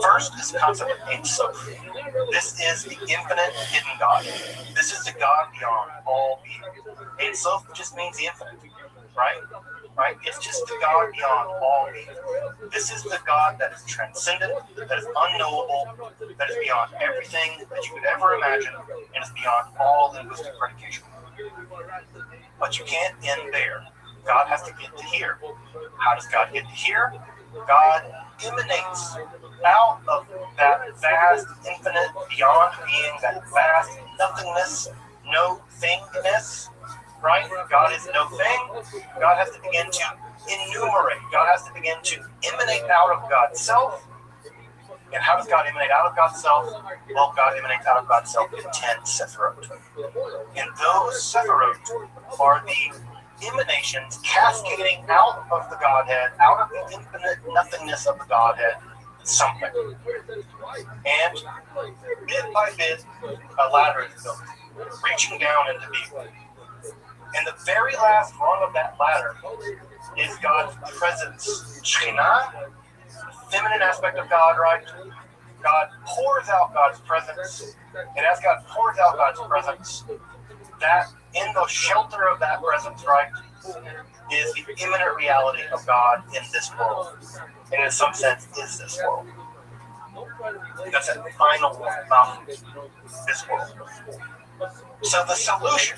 First is the concept of Ein Sof. This is the infinite hidden God. This is the God beyond all being. Ein Sof just means the infinite, right? Right? It's just the God beyond all being. This is the God that is transcendent, that is unknowable, that is beyond everything that you could ever imagine, and is beyond all linguistic predication. But you can't end there. God has to get to here. How does God get to here? God emanates out of that vast, infinite, beyond being, that vast nothingness, no thingness, right? God is no thing. God has to begin to enumerate. God has to begin to emanate out of God's self. And how does God emanate out of God's self? Well, God emanates out of God's self in 10 Sephirot. And those Sephirot are the emanations cascading out of the Godhead, out of the infinite nothingness of the Godhead, something. And bit by bit, a ladder is built, reaching down into being. And the very last rung of that ladder is God's presence, Shekhinah, feminine aspect of God, right? God pours out God's presence, and as God pours out God's presence, that in the shelter of that presence, right, is the imminent reality of God in this world, and in some sense is this world. That's a final mountain, this world. So the solution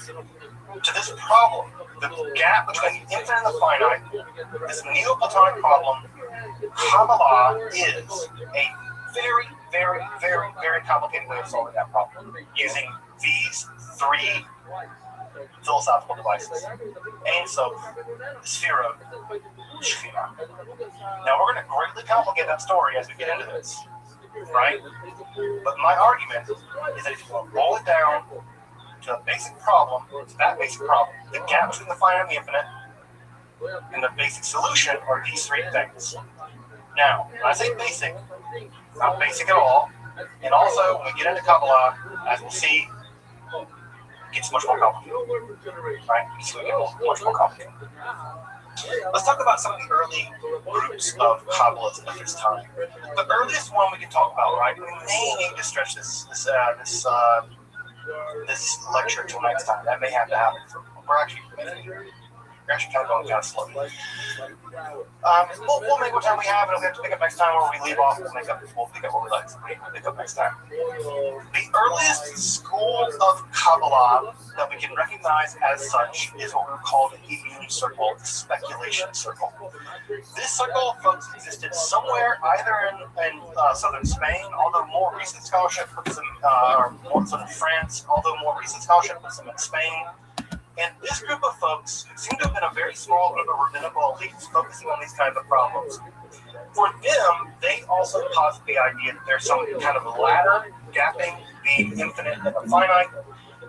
to this problem, the gap between the infinite and the finite, this Neoplatonic problem, Kabbalah is a very, very, very, very complicated way of solving that problem using these three philosophical devices. Ein Sof, Sphira, Shekhinah. Now we're going to greatly complicate that story as we get into this, right? But my argument is that if you want to boil it down to a basic problem, that basic problem, the gap between the finite and the infinite, and the basic solution are these three things. Now, when I say basic, not basic at all, and also when we get into Kabbalah, as we'll see, it gets much more complicated, right? So we get much more complicated. Let's talk about some of the early groups of Kabbalists at this time. The earliest one we can talk about, right? We may need to stretch this lecture until next time. That may have to happen. We're actually kind of going kind of slowly. We'll make what time we have, and we'll have to pick up next time where we leave off. We'll pick up what we like. We'll pick up next time. The earliest school of Kabbalah that we can recognize as such is what we call the Immune Circle, the speculation circle. This circle, folks, existed somewhere either in southern Spain, although more recent scholarship puts them, or more southern France, although more recent scholarship puts them in Spain. And this group of folks seem to have been a very small group of rabbinical elites focusing on these kinds of problems. For them, they also posit the idea that there's some kind of ladder gapping the infinite and the finite.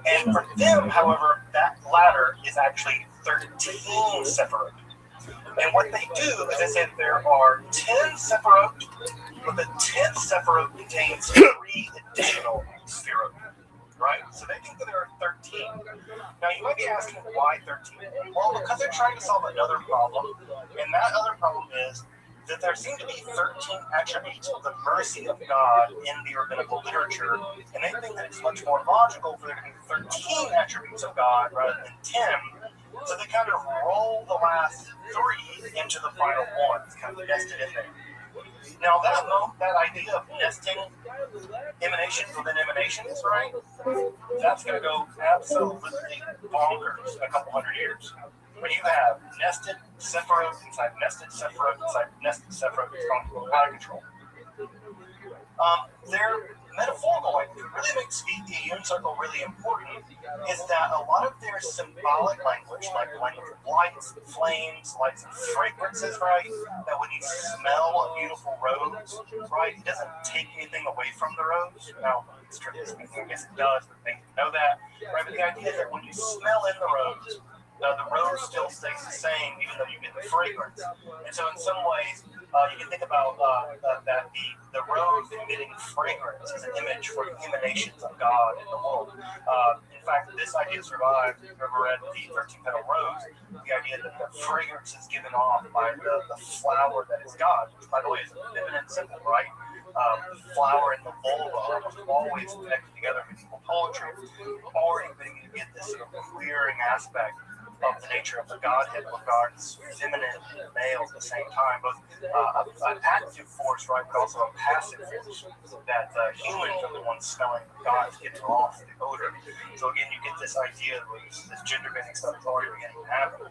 And for them, however, that ladder is actually 13 separate. And what they do is they say that there are 10 separate, but the 10th separate contains 3 additional separate. Right? So they think that there are 13. Now you might be asking why 13? Well, because they're trying to solve another problem, and that other problem is that there seem to be 13 attributes of the mercy of God in the rabbinical literature, and they think that it's much more logical for there to be 13 attributes of God rather than 10. So they kind of roll the last 3 into the final one. It's kind of nested in there. Now that idea of nesting emanations within emanations, right? That's going to go absolutely bonkers in a couple hundred years. When you have nested Sephiroth inside nested Sephiroth inside nested Sephiroth, it's going to go out of control. Their metaphorical language really makes the Immune Circle really important is that a lot of their symbolic language, like the language of lights, flames, lights and fragrances, right? That when you smell a beautiful rose, right, it doesn't take anything away from the rose. Now, strictly speaking, I guess it does, but they know that, right? But the idea is that when you smell in the rose still stays the same, even though you get the fragrance. And so, in some ways, you can think about that the rose emitting fragrance is an image for the emanations of God in the world. In fact, this idea survived. If you've ever read the 13-petal rose, the idea that the fragrance is given off by the flower that is God, which, by the way, is a feminine symbol, right? Flower and the vulva are almost always connected together in medieval poetry, or you get this sort of clearing aspect of the nature of the Godhead, where God is feminine and male at the same time, both an active force, right, but also a passive force, that humans are the ones smelling God's giving off the odor. So again, you get this idea where this gender-bending stuff is already beginning to happen.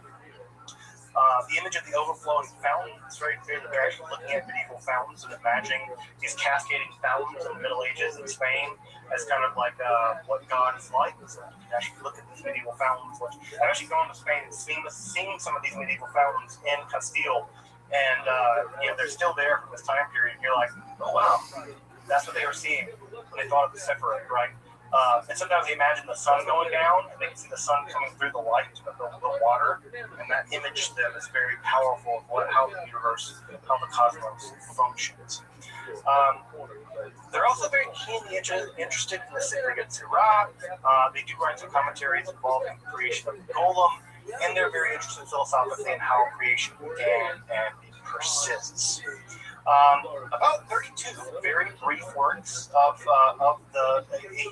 The image of the overflowing fountain, it's very clear that they're actually looking at medieval fountains and imagining these cascading fountains in the Middle Ages in Spain as kind of like what God is like. So you can actually look at these medieval fountains. Which I've actually gone to Spain and seen some of these medieval fountains in Castile, and they're still there from this time period. And you're like, oh wow, that's what they were seeing when they thought of the Sephiroth, right? And sometimes they imagine the sun going down, and they can see the sun coming through the light of the water, and that image to them is very powerful of how the universe, how the cosmos functions. They're also very keenly interested in the sacred Torah. They do write some commentaries involving the creation of the golem, and they're very interested philosophically in how creation began and it persists. About 32 very brief works of the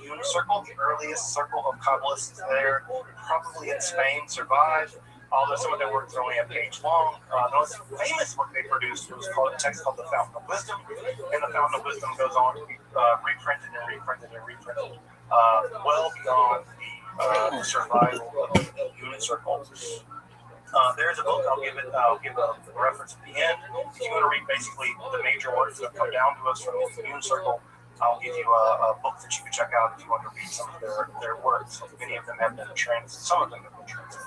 Yun circle, the earliest circle of Kabbalists there, probably in Spain, survived. Although some of their works are only a page long. The most famous work they produced was called a text called the Fountain of Wisdom, and the Fountain of Wisdom goes on to be reprinted and reprinted and reprinted well beyond the survival of the Yun circle. There's a book, I'll give a reference at the end. If you want to read basically the major works that have come down to us from the Yun circle, I'll give you a book that you can check out if you want to read some of their works. Many of them have been translated, some of them have been translated.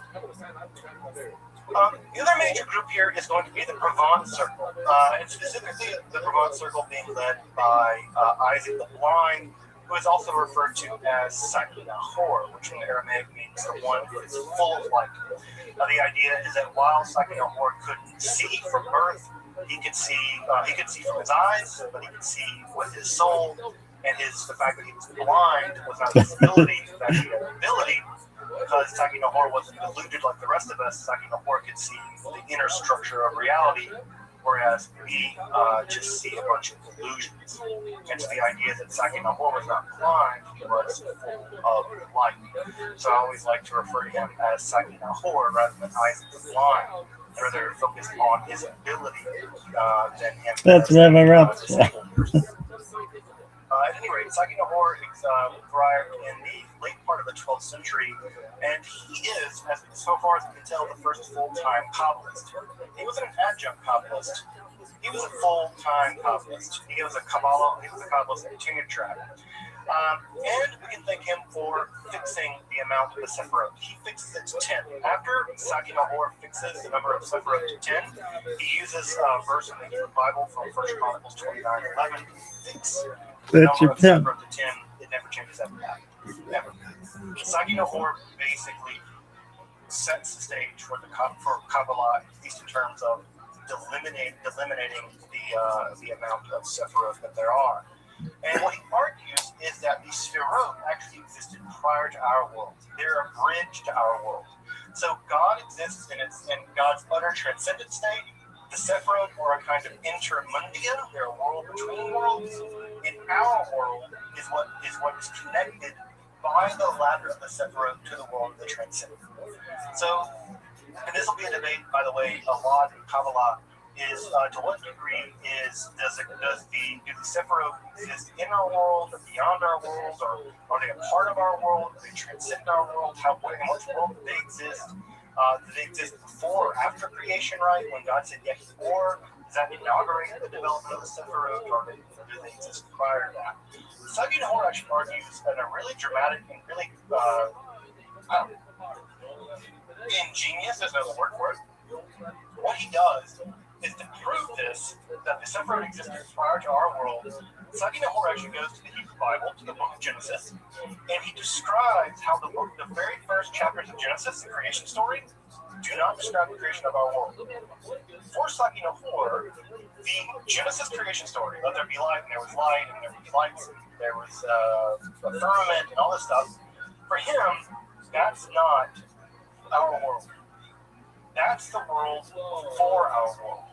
The other major group here is going to be the Provence Circle, and specifically the Provence Circle being led by Isaac the Blind, who is also referred to as Saki Nahor, which in Aramaic means the one who is full of light. The idea is that while Saki Nahor couldn't see from birth, he could see from his eyes, but he could see with his soul, and the fact that he was blind was not his ability, that he had an ability. Because Saki Nahor wasn't deluded like the rest of us, Saki Nahor could see the inner structure of reality, whereas we just see a bunch of delusions. And so the idea that Saki Nahor was not blind, he was full of light. So I always like to refer to him as Saki Nahor rather than Isaac the Blind, rather focused on his ability than him. That's Rabbi Rothschild. At any rate, Saki Nahor thrived in the late part of the 12th century, and he is, so far as I can tell, the first full-time Kabbalist. He wasn't an adjunct Kabbalist. He was a full-time Kabbalist. He was a Kabbalist in tenure track. And we can thank him for fixing the amount of the Sephiroth. He fixes it to 10. After Saki Nahor fixes the number of Sephiroth to 10, he uses a verse in the Hebrew Bible from 1 Chronicles 29:11 to fix the number of Sephiroth to 10. It never changes after that. Never. Saki Nahor basically sets the stage for Kabbalah, at least in terms of eliminating the amount of Sephiroth that there are. And what he argues is that the Sphirot actually existed prior to our world. They're a bridge to our world. So God exists in God's utter transcendent state. The Sephiroth are a kind of intermundia. They're a world between worlds. In our world is what is connected by the ladder of the Sephiroth to the world of the transcendent. So, and this will be a debate, by the way, a lot in Kabbalah, is to what degree do the Sephiroth exist in our world or beyond our world, or are they a part of our world? Do they transcend our world? In which world do they exist? Do they exist before or after creation, right? When God said yes, or does that inaugurate the development of the Sephiroth, or do they exist prior to that? Saki Nahor actually argues in a really dramatic and really ingenious, there's another word for it. What he does is to prove this, that the Sephiroth existed prior to our world. Saki Nahor actually goes to the Hebrew Bible, to the book of Genesis, and he describes how the very first chapters of Genesis, the creation story, do not describe the creation of our world. For Saki Nahor, the Genesis creation story, let there be light, and there was light, and there would be lights, and there was a firmament, and all this stuff. For him, that's not our world. That's the world for our world.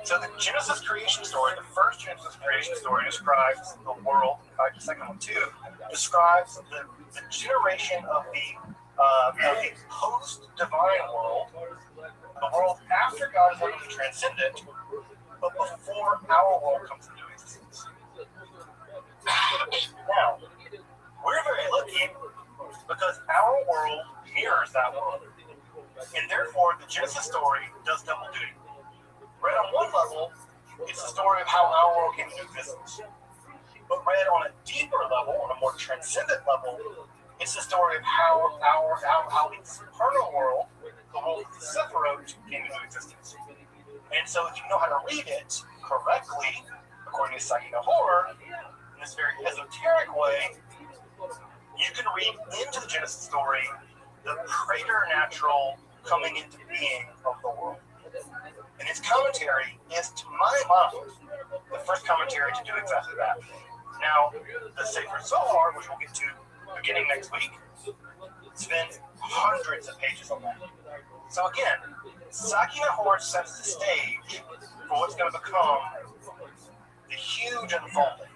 So the Genesis creation story, the first Genesis creation story, describes the world. In fact, the second one too describes the generation of the post-divine world, the world after God is utterly transcendent, but before our world comes into existence. Now, we're very lucky because our world mirrors that world. And therefore, the Genesis story does double duty. Read on one level, it's the story of how our world came into existence. But read on a deeper level, on a more transcendent level, it's the story of how the eternal world, the world of the Sephiroth, came into existence. And so if you know how to read it correctly, according to Saki Nahor, in this very esoteric way, you can read into the Genesis story the preternatural coming into being of the world. And his commentary is, to my mind, the first commentary to do exactly that. Now, the Sefer Zohar, which we'll get to beginning next week, spends hundreds of pages on that. So again, Saki Nahor sets the stage for what's going to become the huge unfolding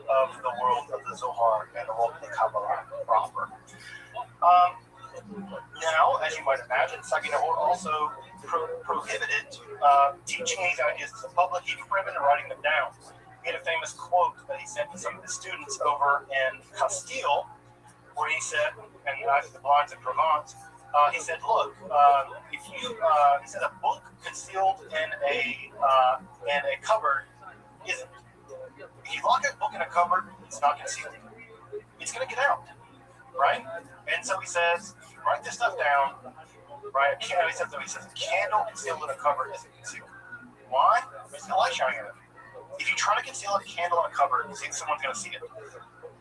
of the world of the Zohar and the world of the Kabbalah proper. Now, as you might imagine, Sagi Nahor also prohibited teaching these ideas to the public. He prohibited writing them down. He had a famous quote that he sent to some of his students over in Castile, where he said, and I think the blinds in Provence, he said, look, if you, he said, a book concealed in a cupboard isn't. If you lock a book in a cupboard, it's not concealed. It's going to get out, right? And so he says, write this stuff down, right? He says, a candle concealed in a cupboard isn't concealed. Why? There's no light shining in it. If you try to conceal a candle in a cupboard, you think someone's going to see it.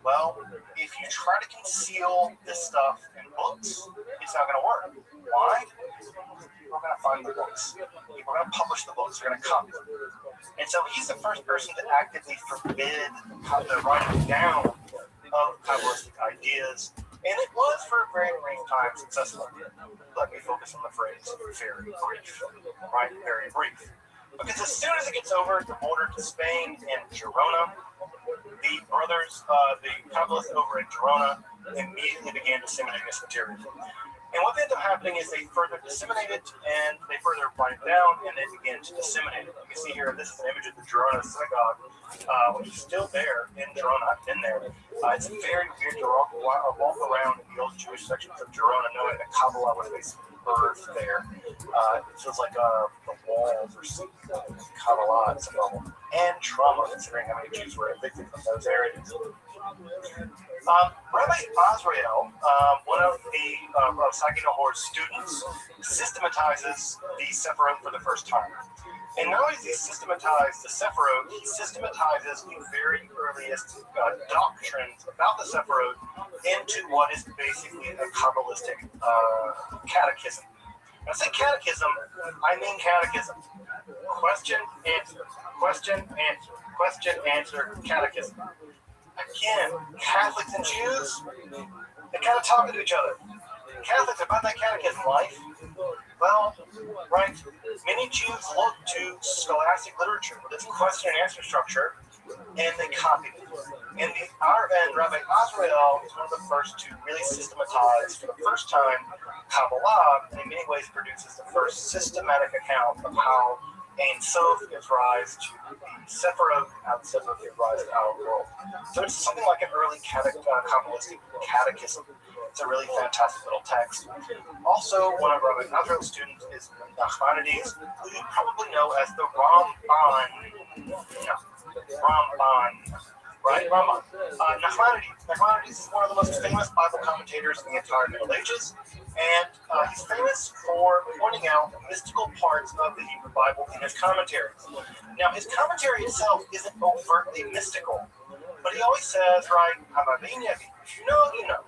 Well, if you try to conceal this stuff in books, it's not going to work. Why? People are going to find the books. People are going to publish the books. They're going to copy them. And so he's the first person to actively forbid the writing down of Kabbalistic ideas. And it was for a very brief time successful. Let me focus on the phrase very brief, right? Very brief. Because as soon as it gets over the border to Spain and Girona, the brothers, the Kabbalists over in Girona, immediately began disseminating this material. And what ended up happening is they further disseminated and they further write it down and they began to disseminate it. You can see here, this is an image of the Girona synagogue, which is still there in Girona. I've been there. It's very weird to walk around in the old Jewish sections of Girona knowing that Kabbalah was basically birthed there. It feels like the walls are Kabbalah at some level. And trauma, considering how many Jews were evicted from those areas. Rabbi Azrael, one of the Sagi Nahor's students, systematizes the Sephirot for the first time. And not only does he systematize the Sephirot, he systematizes the very earliest doctrines about the Sephirot into what is basically a Kabbalistic catechism. When I say catechism, I mean catechism. Question, answer, question, answer, question, answer, catechism. Again, Catholics and Jews, they kind of talk to each other. Catholics about that catechism life. Well, right, many Jews look to scholastic literature with its question and answer structure, and they copy it. And Rabbi Azrael is one of the first to really systematize, for the first time, Kabbalah, and in many ways produces the first systematic account of how Ein Sof gives rise to the Sephirot, and how the Sephirot gives rise to our world. So it's something like an early Kabbalistic catechism. It's a really fantastic little text. Also, one of Rabbi Azrael's students is Nachmanides, who you probably know as the Ramban. Right? Ramban. Nachmanides is one of the most famous Bible commentators in the entire Middle Ages, and he's famous for pointing out mystical parts of the Hebrew Bible in his commentaries. Now, his commentary itself isn't overtly mystical, but he always says, right, if you know, you know.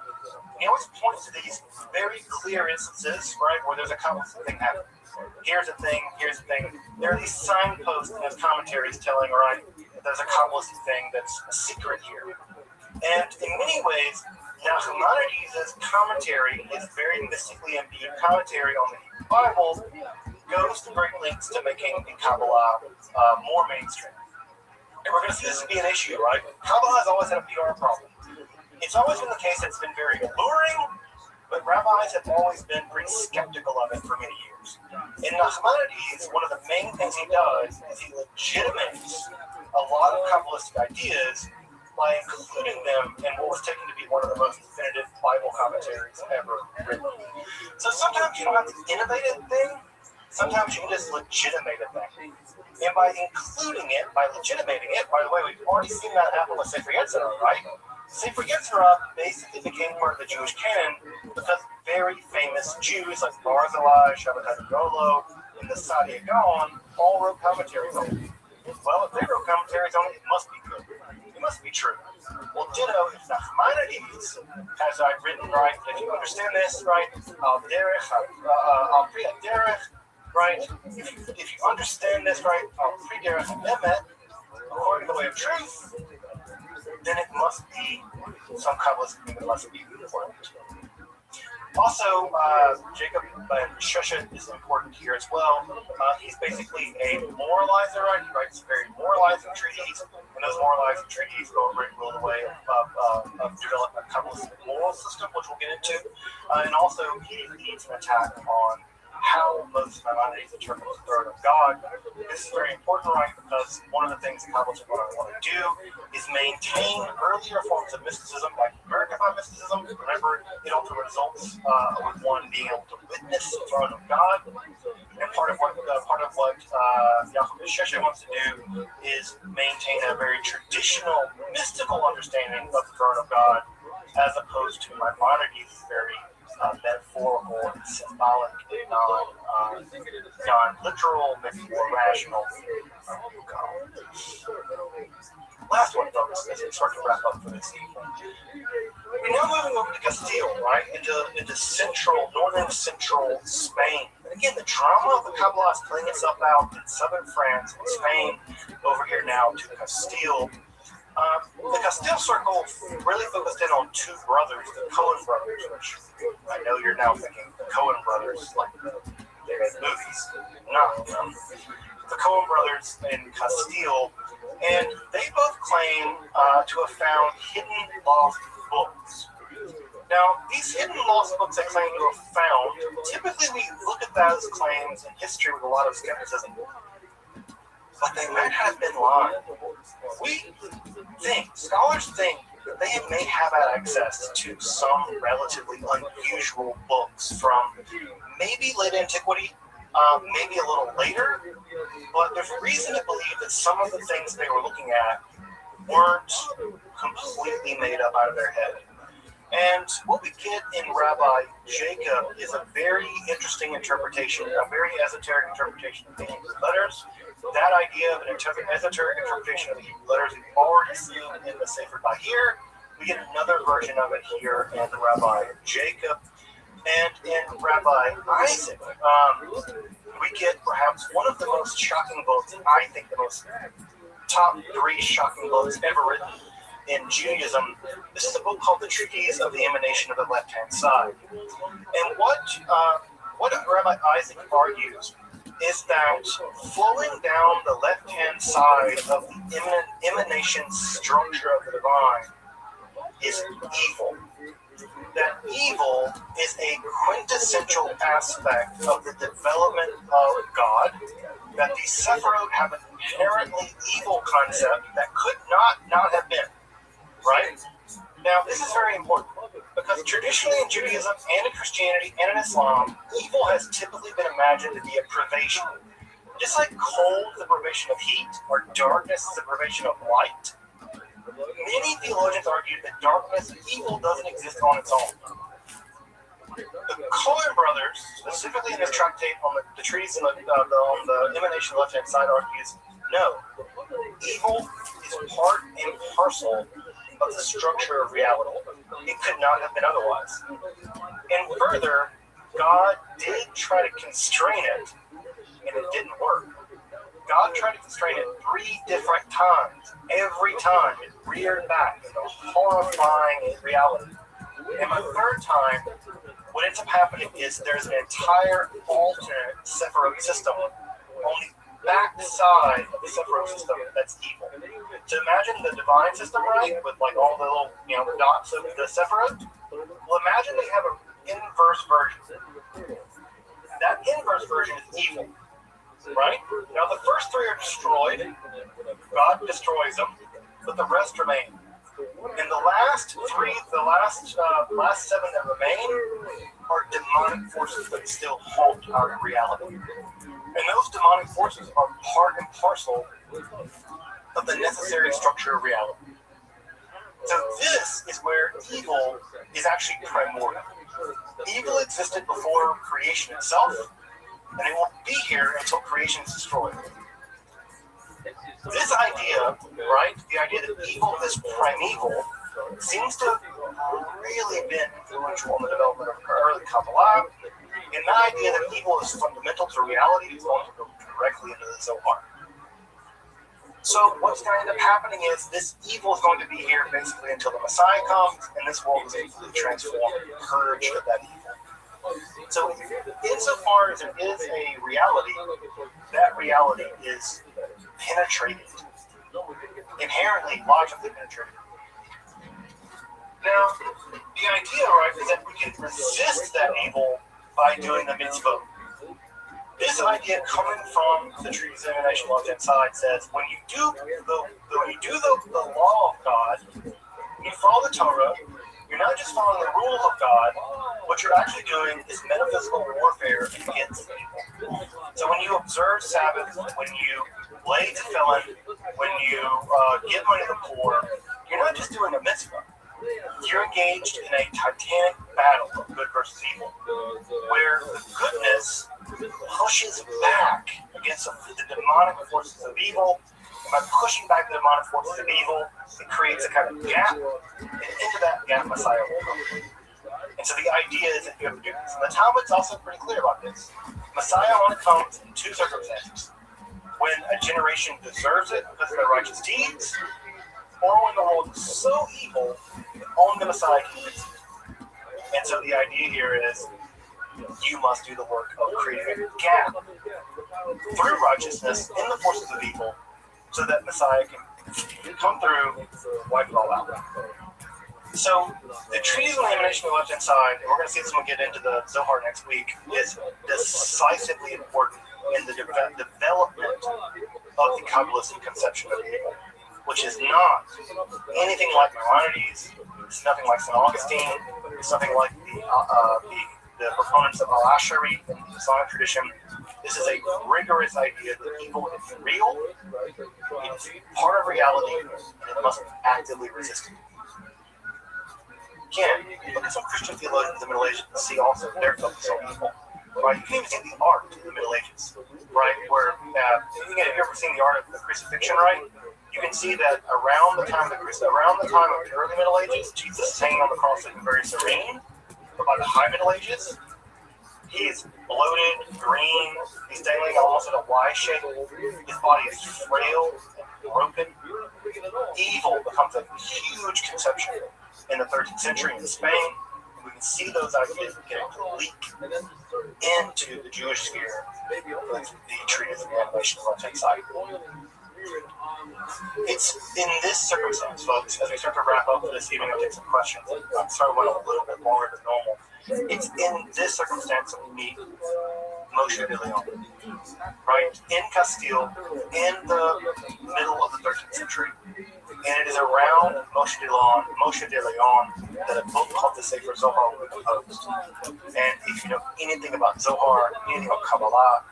He always points to these very clear instances, right, where there's a Kabbalistic thing happening. Here's a thing, here's a thing. There are these signposts in his commentaries telling, right, that there's a Kabbalistic thing that's a secret here. And in many ways, Nachmanides' commentary, his very mystically imbued commentary on the Hebrew Bible, goes to great lengths to making the Kabbalah more mainstream. And we're going to see this be an issue, right? Kabbalah has always had a PR problem. It's always been the case that it's been very alluring, but rabbis have always been pretty skeptical of it for many years. In Nachmanides, one of the main things he does is he legitimates a lot of Kabbalistic ideas by including them in what was taken to be one of the most definitive Bible commentaries ever written. So sometimes you don't have to innovate a thing, sometimes you can just legitimate a thing. And by including it, by legitimating it, by the way, we've already seen that happen with Sefer Yetzirah, right? Sefer Yetzirah basically became part of the Jewish canon because very famous Jews like Barzillai, Shabbatai Rolo, and the Sadia Gaon all wrote commentaries on it. Well, if they wrote commentaries on it, it must be good. It must be true. Well, ditto, if Nachmanides has written, right, if you understand this, right, al pri derech, right, if you understand this, right, al pri derech emet, according to the way of truth, then it must be some Kabbalistic thing that must be important. Also, Jacob Shushan is important here as well. He's basically a moralizer, right? He writes very moralizing treaties, and those moralizing treaties go a great deal the way of developing a Kabbalistic moral system, which we'll get into. And also, he leads an attack on how Moses Maimonides interprets the throne of God. This is very important, right? Because one of the things the Kabbalists want to do is maintain earlier forms of mysticism, like American mysticism. Remember, it ultimately results with one being able to witness the throne of God. And part of what Yaakov Sheshe wants to do is maintain a very traditional mystical understanding of the throne of God, as opposed to Maimonides' very metaphorical and symbolic and non-literal, maybe more rational. Last one, folks, as we start to wrap up for this evening. We're now moving over to Castile, right, into northern central Spain. And again, the drama of the Kabbalah is playing itself out in southern France and Spain, over here now to Castile. The Castile circle really focused in on two brothers, the Coen brothers, which I know you're now thinking the Coen brothers, like they made movies. No, the Coen brothers in Castile, and they both claim to have found hidden lost books. Now, these hidden lost books they claim to have found, typically we look at those claims in history with a lot of skepticism. But they might have been lying. Scholars think that they may have had access to some relatively unusual books from maybe late antiquity, maybe a little later, but there's reason to believe that some of the things they were looking at weren't completely made up out of their head. And what we get in Rabbi Jacob is a very interesting interpretation, a very esoteric interpretation of the Hebrew letters. That idea of an esoteric interpretation of the Hebrew letters we've already seen in the Sefer Bahir. We get another version of it here in Rabbi Jacob. And in Rabbi Isaac, we get perhaps one of the most shocking books, I think the most top 3 shocking books ever written in Judaism. This is a book called The Treatise of the Emanation of the Left-Hand Side. And what Rabbi Isaac argues is that flowing down the left-hand side of the emanation structure of the divine is evil. That evil is a quintessential aspect of the development of God, that the Sephiroth have an inherently evil concept that could not have been, right? Now, this is very important, because traditionally in Judaism and in Christianity and in Islam, evil has typically been imagined to be a privation. Just like cold is a privation of heat, or darkness is a privation of light, many theologians argue that darkness and evil doesn't exist on its own. The Coen brothers, specifically in this tractate on the treatise on the emanation left-hand side, argues, no, evil is part and parcel of the structure of reality. It could not have been otherwise. And further, God did try to constrain it, and it didn't work. God tried to constrain it 3 different times. Every time it reared back into horrifying reality. And the 3rd time, what ends up happening is there's an entire alternate Sephiroth system on the back side of the Sephiroth system that's evil. So imagine the divine system, right, with like all the little, the dots of the Sephiroth. Well, imagine they have an inverse version. That inverse version is evil, right? Now the first 3 are destroyed. God destroys them, but the rest remain. And the last 3, the last 7 that remain are demonic forces that still halt our reality. And those demonic forces are part and parcel of the necessary structure of reality. So this is where evil is actually primordial. Evil existed before creation itself, and it won't be here until creation is destroyed. This idea, right, the idea that evil is primeval, seems to have really been influential in the development of early Kabbalah, and the idea that evil is fundamental to reality is going to go directly into the Zohar. So what's going to end up happening is this evil is going to be here basically until the Messiah comes, and this world is completely transformed and purged of that evil. So insofar as it is a reality, that reality is penetrated, inherently logically penetrated. Now, the idea, right, is that we can resist that evil by doing the mitzvah. This idea coming from the true examination left inside says when you do the law of God, when you follow the Torah, you're not just following the rules of God. What you're actually doing is metaphysical warfare against evil. So when you observe Sabbath, when you lay tefillin, when you give money to the poor, you're not just doing a mitzvah. You're engaged in a titanic battle of good versus evil, where the goodness pushes back against the demonic forces of evil. And by pushing back the demonic forces of evil, it creates a kind of gap, and into that gap, Messiah will come. And so the idea is that you have to do this. And the Talmud's also pretty clear about this. Messiah only comes in two circumstances: when a generation deserves it because of their righteous deeds, or when the world is so evil that only the Messiah can fix it. And so the idea here is you must do the work of creating a gap through righteousness in the forces of evil so that Messiah can come through and wipe it all out. So the treaties on elimination we left inside, and we're going to see this when we get into the Zohar next week, is decisively important in the development of the Kabbalistic conception of evil, which is not anything like Maimonides. It's nothing like St. Augustine. It's nothing like the proponents of Al-Ashari in the Islamic tradition. This is a rigorous idea that evil is real, it's part of reality, and it must be actively resisted. Again, look at some Christian theologians of the Middle Ages and see also their focus on evil. Right? You can even see the art in the Middle Ages, right? Where have you ever seen the art of the crucifixion, right? You can see that around the time of the early Middle Ages, Jesus is hanging on the cross looking very serene. But by the High Middle Ages, he's bloated, green, he's dangling almost in a Y shape, his body is frail and broken. Evil becomes a huge conception in the 13th century in Spain. And we can see those ideas beginning to leak into the Jewish sphere with the treatise of the Animation of the left-hand side. It's in this circumstance, folks, as we start to wrap up this evening, I'll take some questions. I'm sorry, went a little bit longer than normal. It's in this circumstance that we meet Moshe de Leon, right? In Castile, in the middle of the 13th century. And it is around Moshe de Leon that a book called the Sefer Zohar was composed. And if you know anything about Zohar, anything about Kabbalah,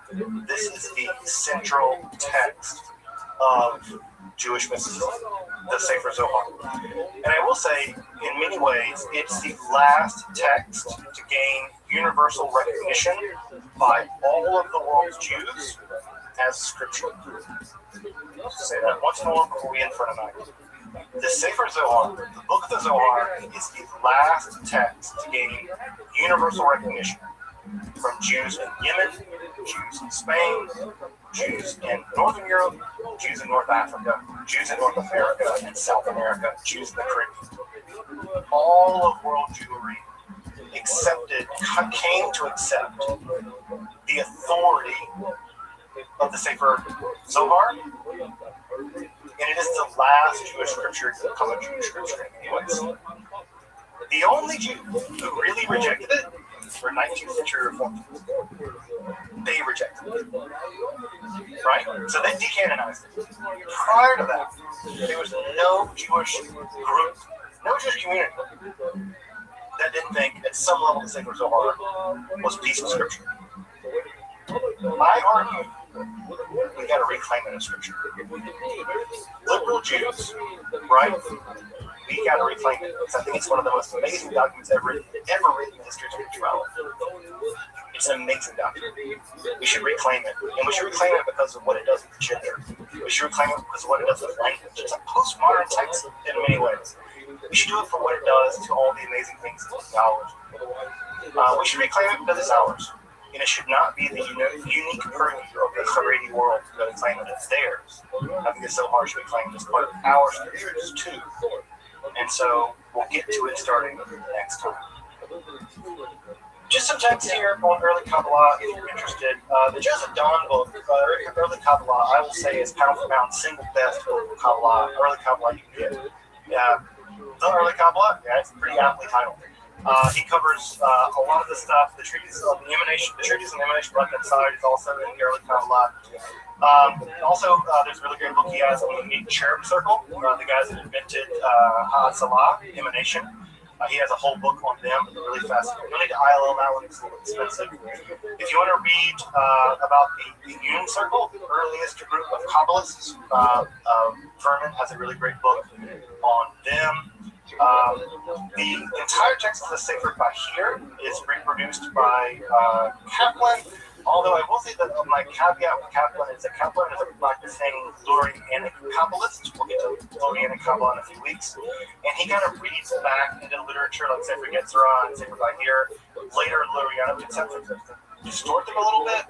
this is the central text of Jewish mysticism, the Sefer Zohar. And I will say, in many ways, it's the last text to gain universal recognition by all of the world's Jews as scripture. I'll say that once more before we end for tonight. The Sefer Zohar, the book of the Zohar, is the last text to gain universal recognition from Jews in Yemen, Jews in Spain, Jews in Northern Europe, Jews in North Africa, Jews in North America and South America, Jews in the Caribbean. All of world Jewry came to accept the authority of the Sefer Zohar, and it is the last Jewish scripture to become a Jewish scripture in many ways. The only Jew who really rejected it were 19th century Reformers. They rejected it. Right? So they decanonized it. Prior to that, there was no Jewish group, no Jewish community that didn't think at some level the Sefer Zohar was a piece of scripture. I argue we got to reclaim it as scripture. Liberal Jews, right? We got to reclaim it because I think it's one of the most amazing documents ever written in the history of spirituality. It's an amazing document. We should reclaim it, and we should reclaim it because of what it does with gender. We should reclaim it because of what it does with language. It's a postmodern text in many ways. We should do it for what it does to all the amazing things it's ours. We should reclaim it because it's ours. And it should not be the unique purview of the Haredi world to claim that it's theirs. I think it's so harsh to claim it's part of our scriptures too. And so we'll get to it starting next time. Just some text here on early Kabbalah if you're interested. The Joseph Dawn book, early Kabbalah, I will say is pound for pound single best book of Kabbalah, early Kabbalah you can get. Yeah, the early Kabbalah, yeah, it's pretty aptly titled. He covers a lot of the stuff. The treatise on the emanation, the treatise on the emanation left hand side is also in the early Kabbalah. There's a really great book he has on the unique cherub circle. The guys that invented Ha'atzlah, emanation. He has a whole book on them, really fascinating. You'll need to ILL that one, it's a little expensive. If you want to read about the Union Circle, the earliest group of Kabbalists, Furman has a really great book on them. The entire text of the Sefer Bahir is reproduced by Kaplan, although I will say that my caveat with Kaplan is that Kaplan is a practicing Lurianic Kabbalist. We'll get to Lurianic Kabbalah in a few weeks. And he kind of reads back into literature like Sefer Yetzirah and Sefer Bahir, later Lurianic conceptions that distort them a little bit,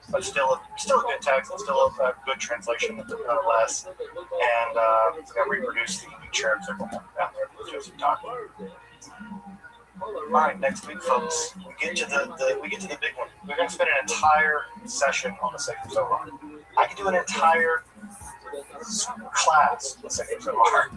but still a good text, still a good translation nonetheless. And I reproduced the cherub circle down there with Joseph talking. All right, next week, folks, we get to the big one. We're going to spend an entire session on the Sefer Zohar. I could do an entire class on the Sefer Zohar.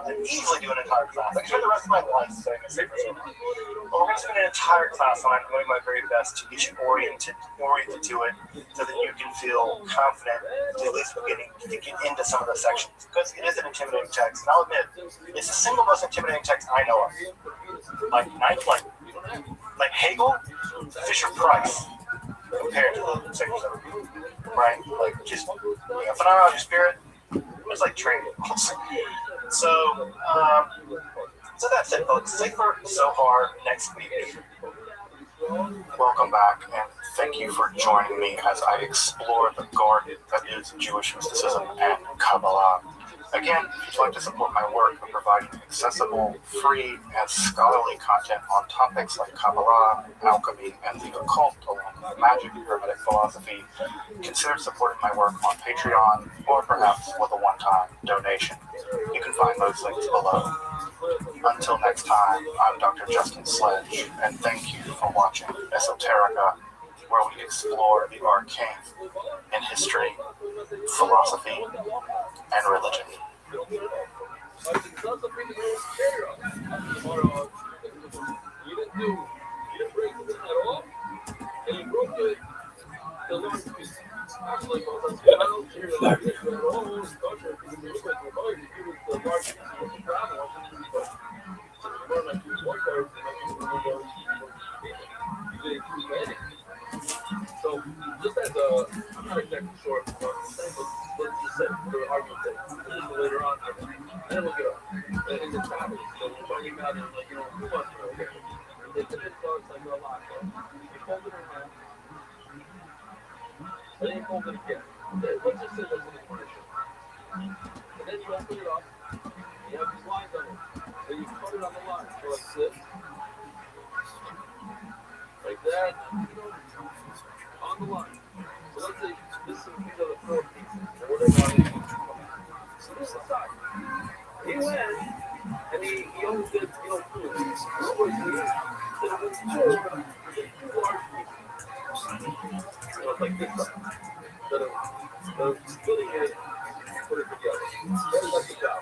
And easily do an entire class. I could spend the rest of my life studying the Sefer Zohar. But we're going to spend an entire class on it. I'm doing my very best to get you oriented to it, so that you can feel confident, at least beginning to get into some of the sections. Because it is an intimidating text. And I'll admit, it's the single most intimidating text I know of. Like Hegel, Fisher-Price, compared to the Sefer Zohar, right? Like just phenomenology of spirit. It's like training. So that's it, folks. Sefer Zohar next week. Welcome back, and thank you for joining me as I explore the garden that is Jewish mysticism and Kabbalah. Again, if you'd like to support my work of providing accessible, free, and scholarly content on topics like Kabbalah, alchemy, and the occult, along with magic and hermetic philosophy, consider supporting my work on Patreon, or perhaps with a one-time donation. You can find those links below. Until next time, I'm Dr. Justin Sledge, and thank you for watching Esoterica, where we explore the arcane in history, philosophy, and religion. So, just as I'm not exactly sure what I'm saying, but let's just say, for argument's sake, later on, and then we'll get up. And the topic, so we're talking about it, like, who wants to know? It's an influence, like, a lot. So, you fold it in half, and then you fold it again. Let's just say that's an equation. And then you open it up, you have these lines on it. So you put it on the line, so like this. Like that. On the line. So let's say this is these are the 4 pieces, or whatever. So this is the side. He went and he only did food. What was he? It was two large pieces. So it's like this side. Instead of splitting it, put it together. That is like the job.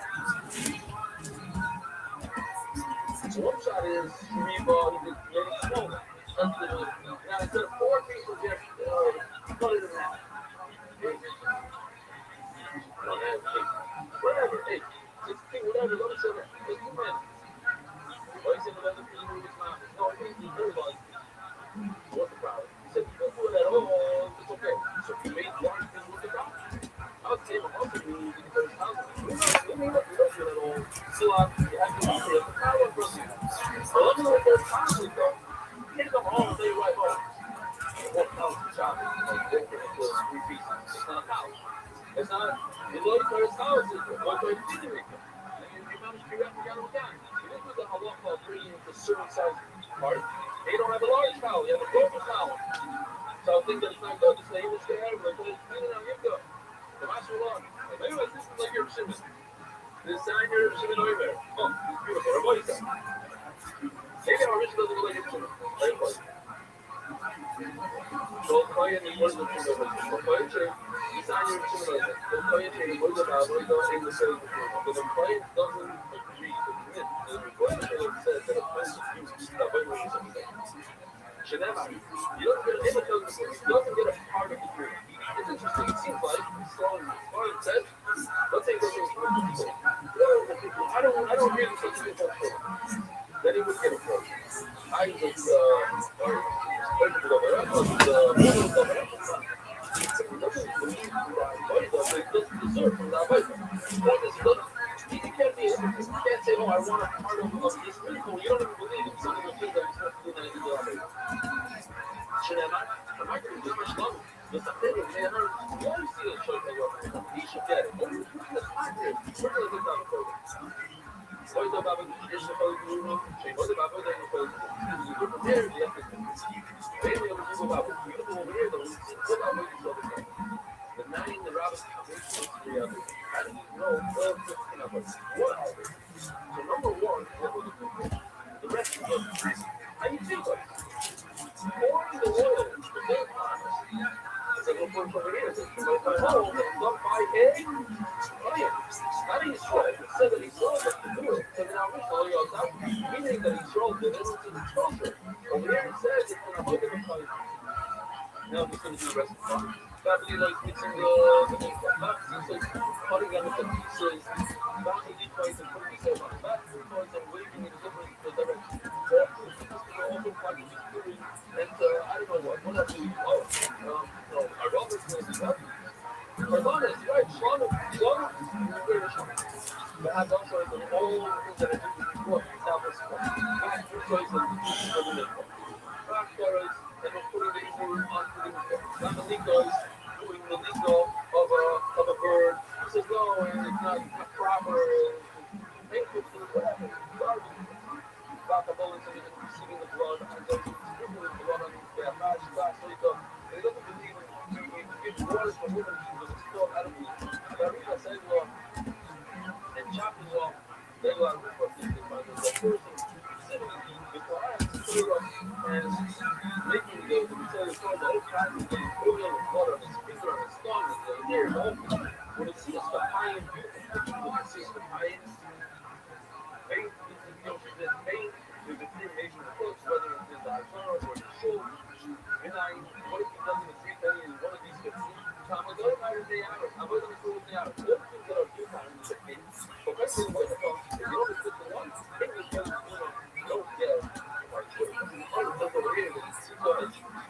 So one shot is rebar, he made it smaller. Now instead of 4 pieces, you cut it in half. Whatever, 16, whatever, let me say that. Just 2 minutes. Why you said that other people move his mouth? No, I think he's very like, what's the problem? He said, you don't do it at all, it's okay. So he made large things with the problem. I would say, I'm also doing it because it's housing. You mean that you don't do it at all. Still, you have to do it. I want to do it. So let me know if there's conflict, though. Take them home, they right home. What house is shopping? Like, it's 3 pieces. It's not a house. It's not. It's only for his house. It's one for his dinner. And you manage to wrap together with that. You didn't do the halacha of bringing the certain size part. They don't have a large towel. You have a global towel. So I think that it's not good to say, you stay out of it. But it's now you go. The master long. Anyways, this is like your shimon. This sign your shimon over there. Oh, it's beautiful. Everybody's done. Maybe our rich doesn't like it too. So Kohen is one of the things that so Kohen say, he's not your similar. So Kohen say, what about what about in the same before? But the Kohen doesn't agree to commit. The Kohen says that a Kohen is used. That way we're using it. Shenema, you don't get a part of the dream. It's interesting. It seems like Kohen says, let's say this is I don't really think it's then he would get a quote. I was you can't say, oh, I want a part of this miracle. You don't even believe in some of the things that he's supposed to do that he did. He should get it. We're going to get down the Poi dopo aver deciso poi uno, cioè poi dopo aver detto poi il potere di e io lo dico dopo, io devo vedere dove si trova poi di solito. The nine the Rabbi history of it. I didn't know what. So number one, the rest of it. How you feel like? Pouring the oil, the big so go for it. Don't buy egg. Oh yeah. How do you throw it? It said that he throws it to do it. So now we follow you outside. Meaning that he throws it into the treasure. Over here it says it's going to hold it inside. Now I'm just going to do the rest of the time. Probably like mixing the pieces, cutting them into pieces, bounding each place and putting yourself on the back, towards and waving in a different direction. Open party, and I don't know what else do we call it? Our Robert's going to do that. Cardona is right, Shlomo, but has also the whole thing that I did before, Sabbath, back to choice and back carrots, and we're putting the food on the Nico's doing the Nico of a bird. He says, no, and it's not proper, painful food, whatever, garbage. Back a bullet and receiving the blood, and then sprinkling the blood on their match, back, so they don't believe in give water for women because it's still out of the Barita says and chopping off they go out of the person sitting in the Quran and making the material for the whole time and putting on the blood on his finger on his thumb and the ears all when it sees the high and beautiful when it sees the high and paint there's a clear nation of books whether it's in the Hazara or the Shul and what if he doesn't agree that in one of these 15 I'm going to marry the hour. I'm going to go with the hour. All things that are due time in the case. But that's the way to go. If you only put the one, thing is going to don't get our children. All of them are here.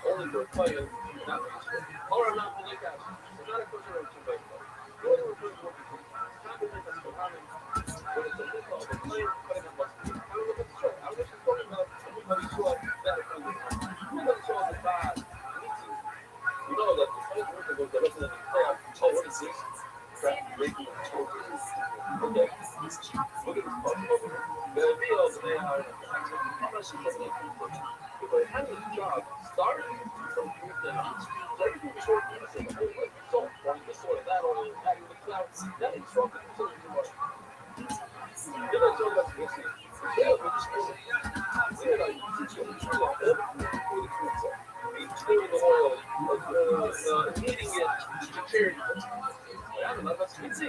Only for a player, not for a school. Or not for the cash. It's not a consideration by the go to the first one. It's not going to make us go harming. But it's a bit of a player, but it must be. I don't know if it's true. I was just talking about everybody saw that kind of thing. Everybody saw the bad. You know that the first worker goes directly in the player. Oh, what is this? Breaking the children. Okay. Look at this part over here. The videos they are how much is it? Because having a job starting from the so everything is short innocent. The whole way so pouring the sort of that or adding the clouds. That is short innocent too much. Then I told us this. Yeah, but just we're like stirring the oil, heating it to charity. I don't know, that's easy.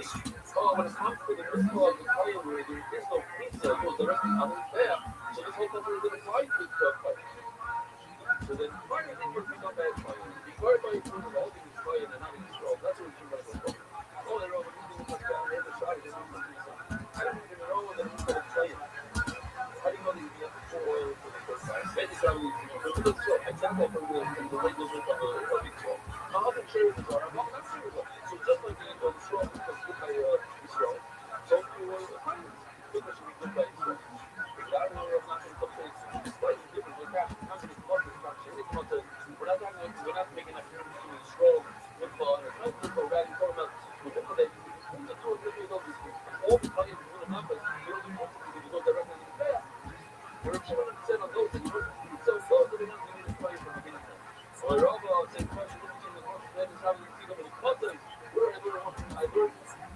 Oh, when it comes to the ritual of the fire where there is no pizza, it goes directly on the fire. So this whole country is going to fight with the fire. So then, why do you think we're picking up bad fire? Before by food of all things fire and not in this world, that's what you're going to go for. Oh, they're all going to touch down, they're the shot, they're going to do something. I don't even know that he's going to play it. How do you know that you have to pour oil for the first time? Maybe it's probably, I can't go from the way those are from the big show. How often cherries are? I'm not sure. So just like the straw because good by Israel, so you were the kindness. Because should be good by Israel. Regarding our not in some place, it's slightly different. We're not talking about we're not making a difference between Israel, football, and it's not football, rather than talking about the people that the two or three of these all the players in the numbers, you don't want to go directly to the player. We're 200% on those that you so those that are not going to play from the beginning. Or Rabbi, I'll say, question between the first and the travel to see them in the content. I learned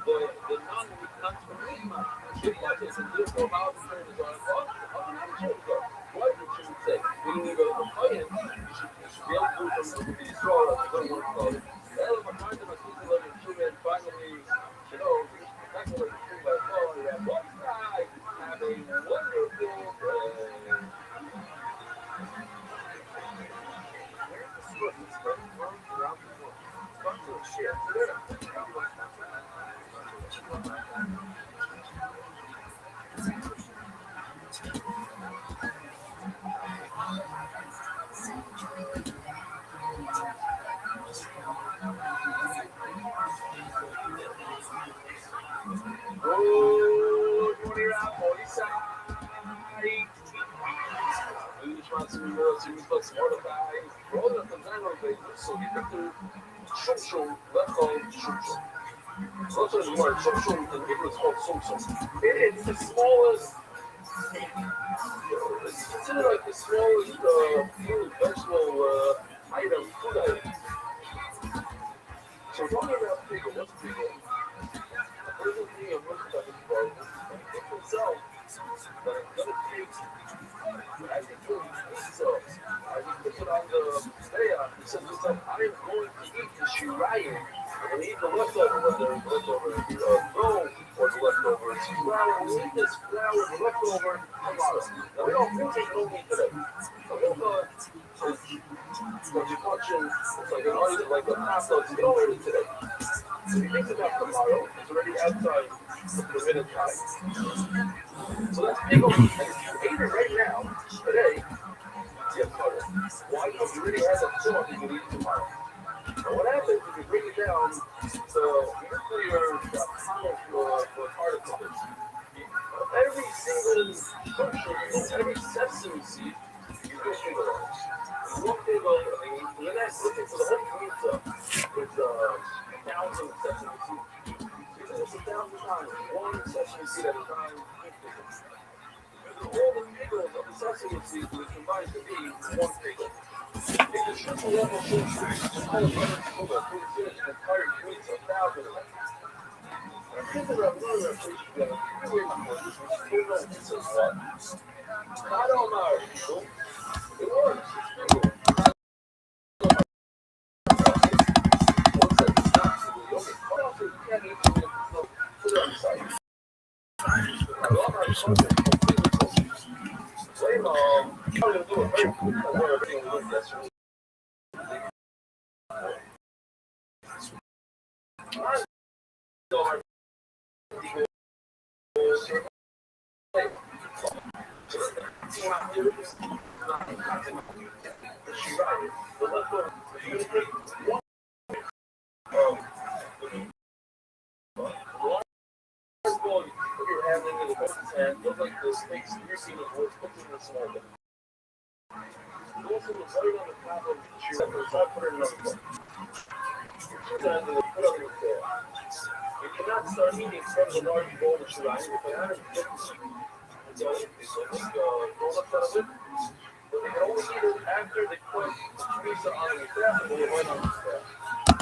the non-transformation should watch it and therefore how the churches are involved. How the churches are. Why It's the smallest. It's considered like the smallest food, vegetable food item. So talking about pickle, what's pickle? The first thing I'm looking at is about the pickle itself. But I'm gonna take as it goes itself. I just put it on the stay-on. It says this time, I'm going to eat the shirayim. I'm going to eat the leftover, whether it's leftover dough or the leftover flour. We'll eat this flour, the leftover tomorrow. Now, we don't think no meat today. So we'll go what you're watching, it's like an item, like a pasta. You don't eat it today. So if you think about tomorrow, it's already outside the minute time. So that's big old. And if you ate it right now, today, yes, butter. Why? Because you already had that thought you can eat it tomorrow. Now what happens if you bring it down to nuclear atomic particles? Every single function, every sesame seed, you get sugar oils. One thing the next looking for the whole pizza with 1,000 sesame seeds. It's 1,000 times, one sesame seed at a time. All the pickles of the sesame seeds were combined to be one pickle. If the sugar level should just call it butter sugar, food finished, the entire pizza, 1,000 of them. I'm thinking about doing that for you guys. I don't know, people. It works. It's pickle. And look like the snakes you're seeing is what's cooking the small bit. Go from the butter on the top of the cheese, so I put it in another bowl. You're going to put up your tail. You cannot start eating from the large bowl of shirayim if you haven't get the seed. So it's like roll up out of it. But they can only eat it after they put the pizza on the crab and they went on the crab.